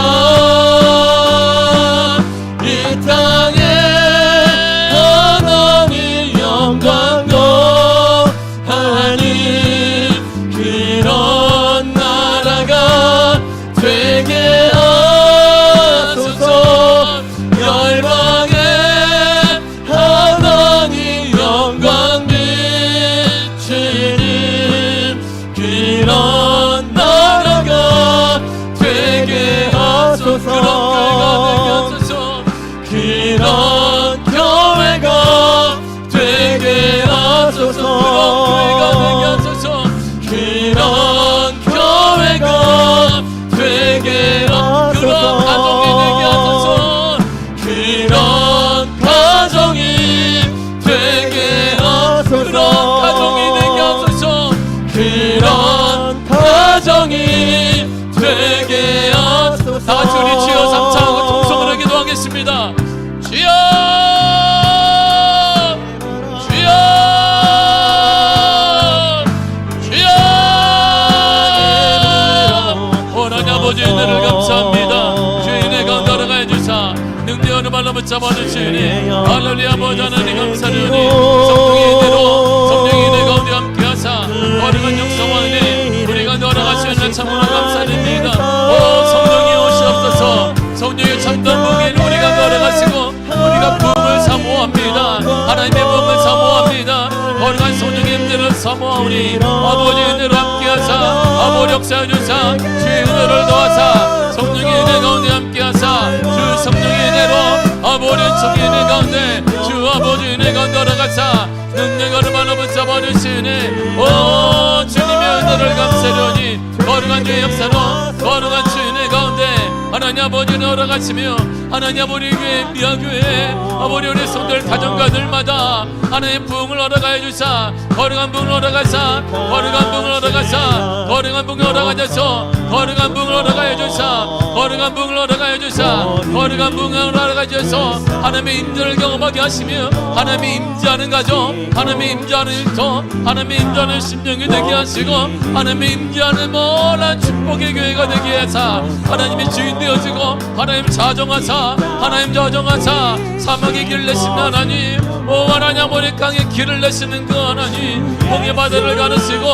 이 땅에 하나님 영광 더하는 그런 나라가 되게 하소서. 열방에 하나님 영광 비추는 그런 나라가 되게 하소서. 그런 교회가 되게 하소서. 그런 교회가 되게 하소서. 그런 가정이 되게 하소서. 그런 가정이 되게 하소서. 그런 가정이 되게 하소서. 다 같이 우리 주여 삼창하고 통성을 하기도 하겠습니다. 주여 주여 주여. 하나님 아버지 은혜를 감사합니다. 주인의 강가를 가해 주사 능대하는 발로 붙잡아 주시니 할렐루야 아버지 하나님 감사드리니 성령의 은혜로 성령의 은혜 가운데 함께하사 거룩한 역사와 은혜 우리가 돌아가시는 참으로 감사드립니다. 오 성령이 오시옵소서. 성령의 참된 복에는 우리가 걸어가시고 우리가 부흥을 사모합니다. 하나님의 부흥을 사모합니다. 거룩한 성령의 은혜를 사모하오니 아버지 은혜로 함께하사 아버지 역사해 주사 주의 은혜를 더하사 성령의 은혜 가운데 함께하사 주 성령의 은혜로 아버지 성령의 은혜 가운데 주 아버지 은혜 가운데 걸어가사 능력을 발로 붙잡아 주시니 오 주님의 은혜를 감사하려니 거룩한 주의 역사로 거룩한 주의 은혜 가운데 하나님 아버지는 걸어가시며 하나님 아버지 교회 미아교회 아버지 우리 성도들 가정가들마다 하나님 부흥을 얻어가해 주사 거룩한 부흥을 얻어가사 거룩한 부흥을 얻어가사 거룩한 부흥을 얻어가셔서 거룩한 부흥을 얻어가해 주사 거룩한 부흥을 얻어가해 주사 거룩한 부흥을 얻어가셔서 하나님의 임재를 경험하게 하시며 하나님의 임재하는 가정 하나님의 임재하는 일터 하나님의 임재하는 심령이 되게 하시고 하나님의 임재하는 모든 축복의 교회가 되게 하사 하나님의 주인 되어지고 하나님 자정하사 하나님 자정하사 사막의 길을 내시는 하나님 오 하나님 아버지 강의 길을 내시는 그 하나님 공의 바다를 가르시고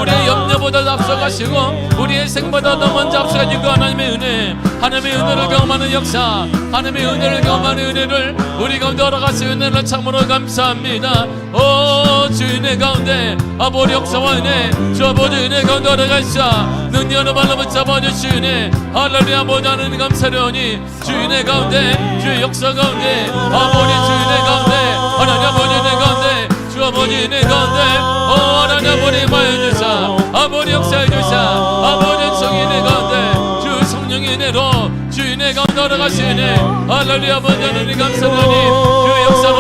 우리의 염려보다 앞서가시고 우리의 생보다 더 먼저 앞서가신 그 하나님의 은혜 하나님의 은혜를 경험하는 역사 하나님의 은혜를 경험하는 은혜를 우리 가운데 얻어가시 은혜를 참으로 감사합니다. 오 주인의 가운데 아버지 역사와 은혜 주 아버지 은혜 가운데 얻어가시자 능력으로 발로 붙잡아 주시니 할렐루야 아버지 하나님 감사려니 주인의 가운데 주의 역사 가운데 아버지 주인의 가운데 하나님 아버지 은혜 가운데 주 아버지 은혜 가운데 하나님 아버지 마여주사 아버지 역사해 주사 아버지 성인의 가운데 주 성령의 은혜로 주인의 가운데 걸어가시니 할렐루야 아버지 하나님 감사하니 주 역사로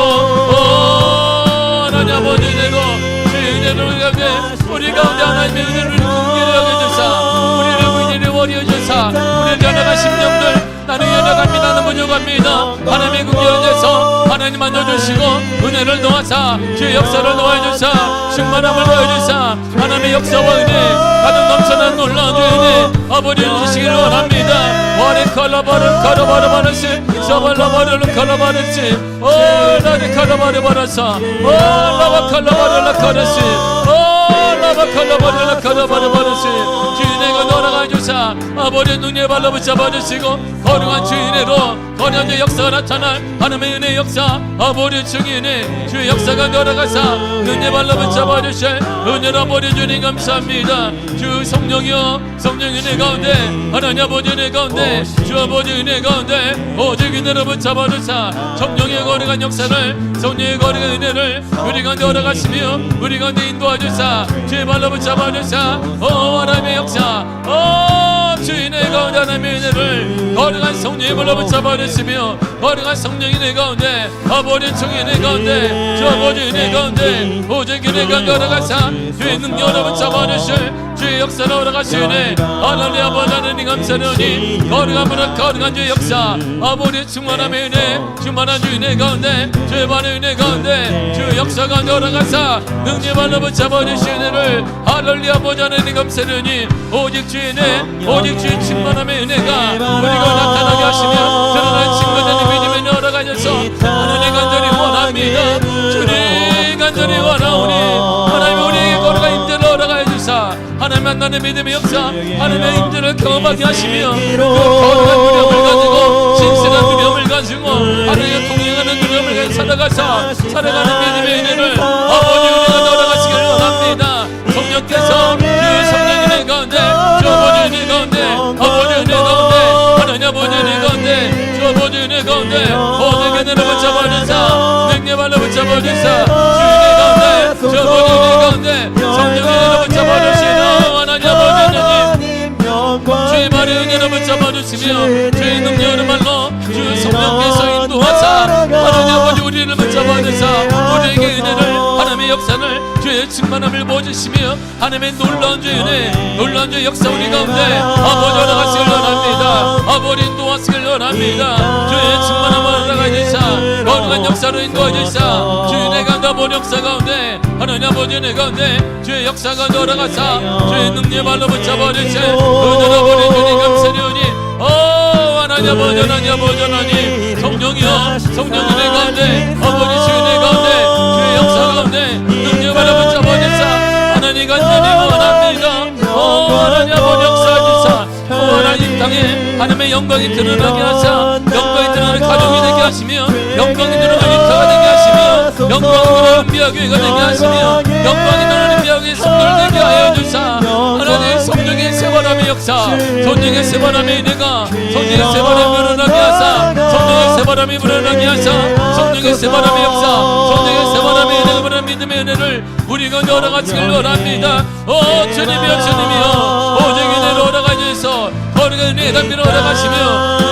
하나님 아버지 은혜로 주의 은혜로 우리 가운데 하나님의 은혜를 긍휼히 여겨주사 우리를 의인을 워리어 주사 우리를 연약한 심령들 나는 연약합니다. 나는 부족합니다. 하나님의 긍휼에서 하나님 만져주시고 은혜를 도와사 주의 역사를 도와주사 충만함을 도와주사 하나님의 역사와 은혜 가득 넘쳐난 놀라운 주의 은혜 아버지를 주시기를 원합니다. 와리 컬러버를 컬러버려버렸시 서벌러버를 컬러버렸시 나리 컬러버려버렸어 라바 컬러버려라 컬러시 라바 컬러버려라 컬러버려버렸시 주인에게 돌아가 주사 아버지 눈에 발로 붙잡아 주시고 거룩한 주인으로 거룩한 주 역사가 나타날 하나님의 은혜 역사 아버지 증인의 주의 역사가 돌아가사 눈에 발로 붙잡아 주실 은혜로 아버지 주님 감사합니다. 주 성령이여 성령 은혜 가운데 하나님 아버지 은혜 가운데 주 아버지 은혜 가운데 오직 은혜로 붙잡아 주사 성령의 거룩한 역사를 성령의 거룩한 은혜를 우리 가운데 돌아가시며 우리 가운데 인도하 주사 주의 발로 붙잡아 주사 하나님의 역사 주인의 가운데 하나님의 은혜를 거룩한 성령의 발로 붙잡아 주시며 거룩한 성령의 은혜 가운데 아버지 청의 가운데 주 아버지 은혜 가운데 오직 은혜 가운데 걸어가사 주의 능력으로 붙잡아 주실 주의 역사로 걸어가시네 하나님 아버지 하나님 감사하니 거룩한 분은 거룩한 주의 역사 아버지 충만함의 은혜 충만한 주의 은혜 가운데 주의 반의 은혜 가운데 주의 역사 가운데 걸어가사 능력 발로 붙잡아 주신 은혜를 할렐루야 아버지 하나님 감사하니 오직 주의 은혜 오직 주의 충만함의 은혜가 우리가 나타나게 하시며 드러난 친구들의 믿음에 열어가셔서 하나님 간절히 원합니다. 주님 간절히 원하오니 하나님 우리에게 거룩한 임재를 얻어가해 주사 하나님 만나는 믿음의 역사 하나님의 임재를 경험하게 하시며 그 거룩한 두려움을 가지고 신실한 두려움을 가지고 하나님과 동행하는 두려움을 살아가사 살아가는 믿음의 은혜를 아버지 은혜가 얻어가시길 원합니다. 성령께서 주의 성령의 은혜 가운데 주 아버지 은혜 가운데 아버지 은혜 가운데 하나님 아버지 은혜 가운데 주 아버지 은혜 가운데 모든 은혜를 붙잡아주사 능력 발로 붙잡아주사 주 은혜 가운데 주 아버지 은혜 가운데 성령의 은혜를 붙잡아주시는 하나님 아버지 하나님 주의 말의 은혜를 붙잡아주시며 주의 능력의 말로 주 성령께서 인도하사 하나님 아버지 우리를 붙잡아주사 우리에게 은혜를 하나님의 역사를 주의 충만함을 보여주시며 하나님의 놀라운 주의 은혜 놀라운 주의 역사 우리 가운데 아버지 허락하시길 원합니다. 아버지 인도하시길 원합니다. 주의 충만함을 허락하시사 거룩한 역사로 인도하시사 주의 은혜 가운데 아버지 역사 가운데 하나님 아버지 은혜 가운데 주의 역사 가운데 허락하사 주의 능력의 발로 붙잡아주시 은혜로 아버지 주님 감사리오니 하나님 아버지 하나님 아버지 하나님 성령이여 성령 은혜 가운데 아버지 주의 은혜 가운데 주의 역사 가운데 능력 바라보자 보내사 하나님 간절히 원합니다. 하나님 아버지 역사하시사 하나님 땅에 하나님의 영광이 드러나게 하사 영광이 드러나는 가정이 되게 하시며 영광이 드러나는 일터가 되게 하시며 영광이 드러나는 미아교회가 되게 하시며 영광이 드러나는 미아교회 성도를 되게 하여 주사 하나님 성령의 세바람의 역사 성령의 세바람의 은혜가 성령의 세바람이 일어나게 하사 성령의 세바람이 일어나게 하사 성령의 세바람의 역사 성령의 세바람의 은혜가 바라는 믿음의 은혜를 우리가 열어가시길 원합니다. 주님이여 주님이여 오직 은혜로 올라가셔서 거리가 은혜의 담비로 올라가시며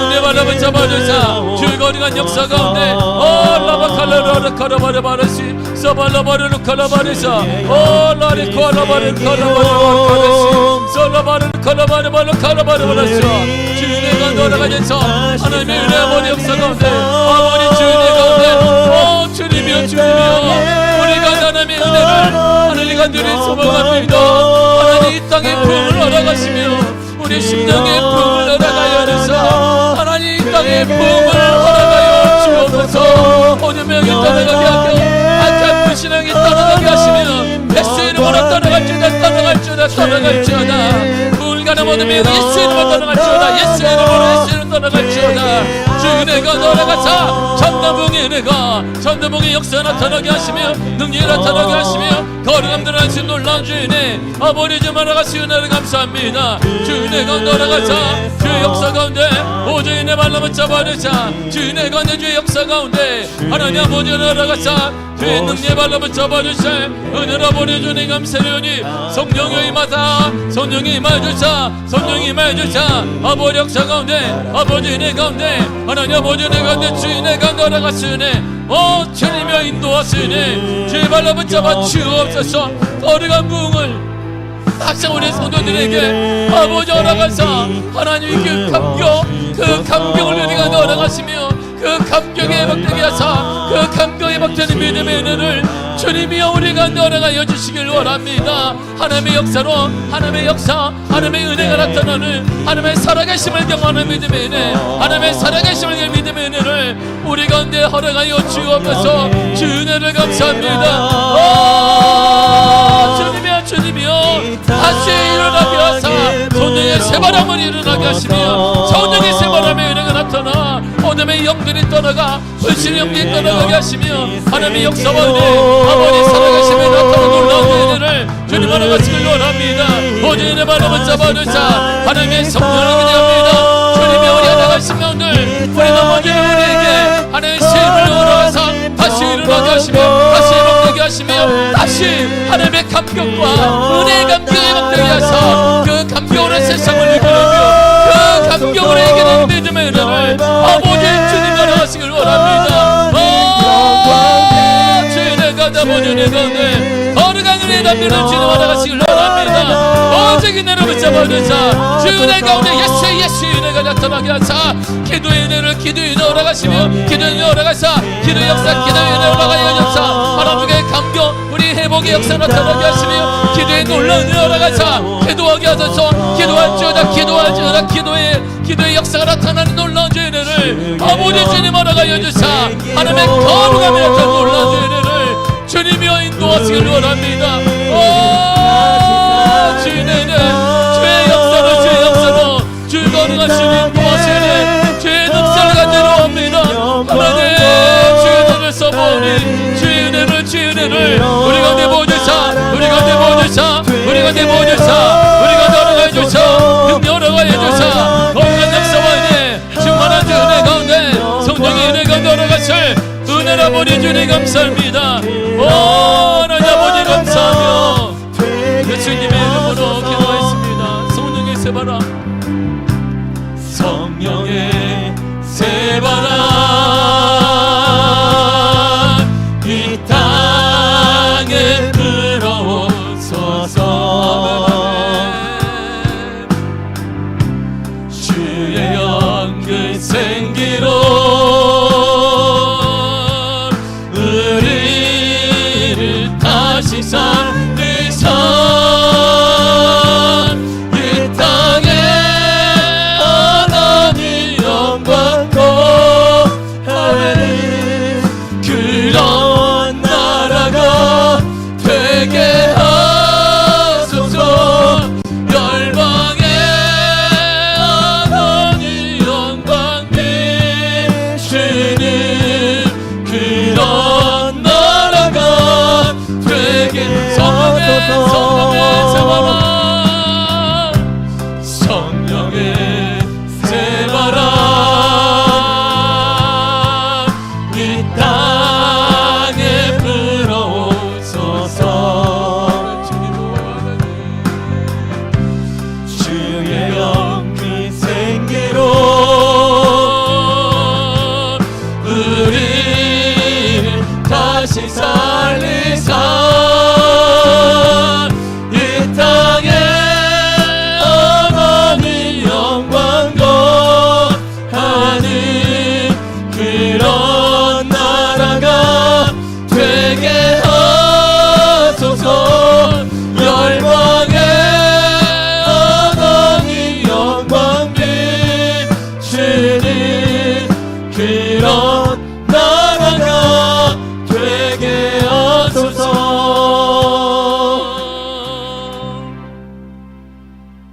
은혜 바람을 잡아주사 주의 거리간 역사 가운데 라바칼라라라 카라바르바르시 사발라바르르 카라바르사 라리코 알라바르 카라바르바르시 솔라바르 카라바르바르 카라바르바르시 주의 은혜가 돌아가셔서 하나님의 은혜 아버지 역사 가운데 아버지 주의 은혜 가운데 주님이여 주님이여 우리가 하나님의 은혜를 하나님 간절히 소망합니다. 하나님 이 땅의 부흥을 허락하시며 우리 심령의 부흥을 허락하여 주사 하나님 이 땅의 부흥을 허락하여 주옵소서. 오늘 명이 떠나가게 하며 안타까운 신앙이 떠나가게 하시며 예수 이름으로 떠나갈지어다 불가능 모든 명이 예수 이름으로 떠나갈지어다 예수 이름으로 떠나갈지어다 주 은혜가 돌아가사 전도봉의 은혜가 전도봉의 역사 나타나게 하시며 능력이 나타나게 하시며 거룩함 드러나신 놀라운 주 은혜 아버지 좀 알아가시 은혜를 감사합니다. 주 은혜가 돌아가사 주의 역사 가운데 오주 은혜 발람을 잡아내자 주 은혜 가운데 주의 역사 가운데 하나님 아버지 은혜 알아가사 주의 능력 발람을 잡아주사 은혜로 보내주니 감사하니 성령이 임하사 성령이 임하주사 성령이 임하주사 아버지 역사 가운데 아버지 은혜 가운데 하나님 아버지 은혜 가운데 주 은혜 가운데 알아가시네 주님여 인도하시네 주의 발람을 잡아 주옵소서. 거룩한 부흥을 항상 우리 성도들에게 아버지 허락하사 하나님의 그 감격을 우리가 허락하시며 그 감격에 박되게 하사 그 감격에 박되는 믿음의 은혜를 주님이여 우리가 허락하여 주시길 원합니다. 하나님의 역사로 하나님의 역사 하나님의 은혜가 나타나는 하나님의 살아계심을 경험하는 믿음의 은혜 하나님의 살아계심을 경험하는 믿음의 은혜를 우리 가운데 허락하여 주옵소서. 주 은혜를 감사합니다. 주님이여 주님이여 다시 일어나게 하사 성령의 새바람을 일어나게 하시며 성령의 새바람의 은혜가 나타나 어둠의 영들이 떠나가 불신의 영들이 떠나가게 하시며 하나님의 역사와 은혜 아버지 살아계심에 나타나 놀라운 은혜를 주님 알아가시길 원합니다. 오직 은혜 바람을 잡아주사 하나님의 성령을 기대합니다. 주님이 우리 알아가신 가운데 우리 넘어지는 우리에게 하나님의 힘을 얻어서 다시 일어나게 하시며 다시 일어나게 하시며 다시 하나님의 감격과 은혜의 감격에 막되게 하사 그 감격으로 세상을 이겨내며 그 감격으로 이겨내는 믿음의 은혜를 아버지 주님 알아가시길 원합니다. 주의 가다 보는 내 가운데 거룩한 은혜의 담비를 주님 알아가시길 원합니다. 오직 은혜로 붙잡아주사 주의 은혜 가운데 예수의 은혜가 나타나게 하사 기도의 은혜를 기도의 은혜 올라가시며 기도의 은혜 올라가사 기도의 역사 기도의 은혜 올라가여 주사 하나님의 감격 우리 회복의 역사 나타나게 하시며 기도의 놀라운 은혜 올라가사 기도하게 하소서. 기도할지어다 기도의 역사가 나타나는 놀라운 주의 은혜를 아버지 주님 알아가여 주사 하나님의 거룩함에 나타나는 놀라운 주의 은혜를 주님이여 인도하시길 원합니다. 주의 은혜 주의 역사로 주의 거룩하신 인도하시네 주의 능사를 간절히 합니다. 하나님 주의 은혜를 써보니 주의 은혜를 우리 가운데 보여주사 우리 가운데 보여주사 우리 가운데 보여주사 우리 가운데 허락하여 주사 능력 허락하여 주사 거룩한 역사와 은혜 충만한 주 은혜 가운데 성령의 은혜 가운데 허락하실 은혜를 아버지 주님 감사합니다. 하나님 아버지 감사하며 예수님의 이름으로 기도하였습니다. 성령의 새바람 성령의 새바람 이 땅에 불어오소서. 주의 영그 생기로 우리를 다시 살리사 이 땅에 하나님 영광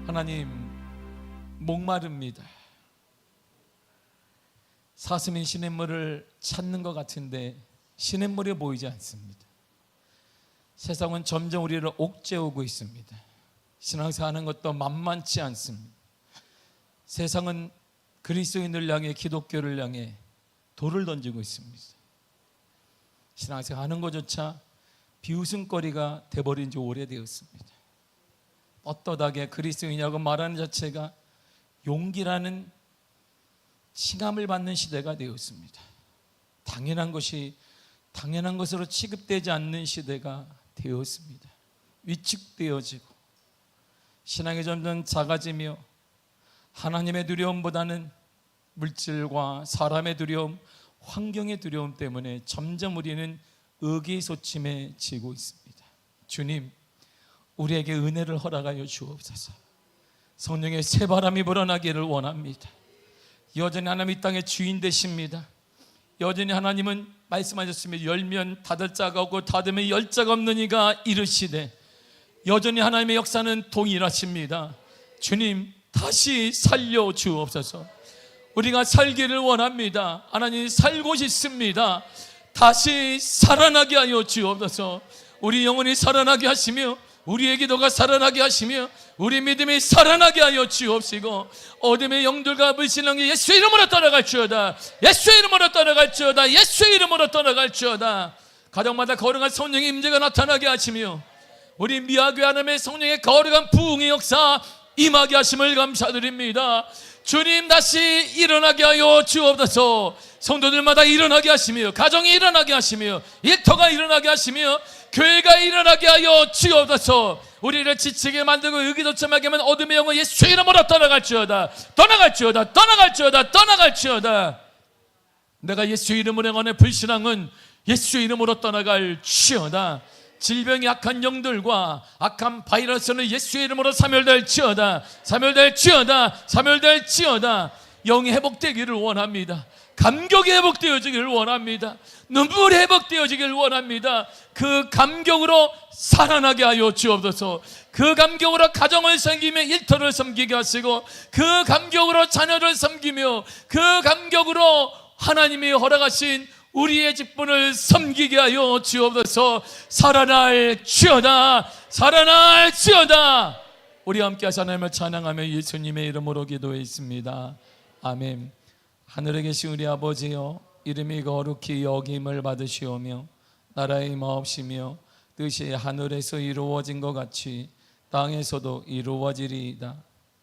하나님, 목마릅니다. 사슴이 시냇물을 찾는 것 같은데 시냇물이 보이지 않습니다. 세상은 점점 우리를 옥죄우고 있습니다. 신앙생활하는 것도 만만치 않습니다. 세상은 그리스도인을 향해, 기독교를 향해 돌을 던지고 있습니다. 신앙생활하는 것조차 비웃음거리가 돼버린 지 오래되었습니다. 떳떳하게 그리스도인이라고 말하는 자체가 용기라는 칭함을 받는 시대가 되었습니다. 당연한 것이 당연한 것으로 취급되지 않는 시대가 되었습니다. 위축되어지고 신앙이 점점 작아지며 하나님의 두려움보다는 물질과 사람의 두려움, 환경의 두려움 때문에 점점 우리는 의기소침해지고 있습니다. 주님, 우리에게 은혜를 허락하여 주옵소서. 성령의 새바람이 불어나기를 원합니다. 여전히 하나님 이 땅의 주인 되십니다. 여전히 하나님은 말씀하셨습니다. 열면 닫을 자가 없고 닫으면 열 자가 없는 이가 이르시되, 여전히 하나님의 역사는 동일하십니다. 주님, 다시 살려 주옵소서. 우리가 살기를 원합니다. 하나님, 살고 싶습니다. 다시 살아나게 하여 주옵소서. 우리 영혼이 살아나게 하시며 우리의 기도가 살아나게 하시며 우리 믿음이 살아나게 하여 주옵시고, 어둠의 영들과 불신앙이 예수의 이름으로 떠나갈지어다. 예수의 이름으로 떠나갈지어다. 예수의 이름으로 떠나갈지어다. 가정마다 거룩한 성령의 임재가 나타나게 하시며 우리 미아교회 하나님의 성령의 거룩한 부흥의 역사 임하게 하심을 감사드립니다. 주님, 다시 일어나게 하여 주옵소서. 성도들마다 일어나게 하시며 가정이 일어나게 하시며 일터가 일어나게 하시며 교회가 일어나게 하여 주옵소서. 우리를 지치게 만들고 의기소침하게 하면 어둠의 영혼 예수의 이름으로 떠나갈지어다. 떠나갈지어다. 떠나갈지어다. 떠나갈지어다. 내가 예수의 이름으로 행하는 불신앙은 예수의 이름으로 떠나갈지어다. 질병이 악한 영들과 악한 바이러스는 예수의 이름으로 사멸될지어다. 사멸될지어다. 사멸될지어다. 영이 회복되기를 원합니다. 감격이 회복되어지기를 원합니다. 눈물이 회복되어지기를 원합니다. 그 감격으로 살아나게 하여 주옵소서. 그 감격으로 가정을 섬기며 일터를 섬기게 하시고, 그 감격으로 자녀를 섬기며, 그 감격으로 하나님이 허락하신 우리의 직분을 섬기게 하여 주옵소서. 살아날지어다. 살아날지어다. 우리 함께 하시 하나님을 찬양하며 예수님의 이름으로 기도했습니다. 아멘. 하늘에 계신 우리 아버지여, 이름이 거룩히 여김을 받으시오며 나라의 임하옵시며 뜻이 하늘에서 이루어진 것 같이 땅에서도 이루어지리이다.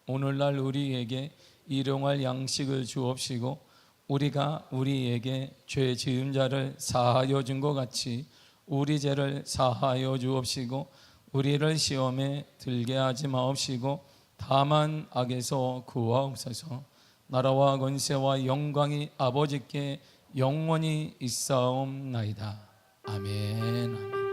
오늘날 우리에게 일용할 양식을 주옵시고 우리가 우리에게 죄 지은 자를 사하여 준 것 같이 우리 죄를 사하여 주옵시고 우리를 시험에 들게 하지 마옵시고 다만 악에서 구하옵소서. 나라와 권세와 영광이 아버지께 영원히 있사옵나이다. 아멘. 아멘.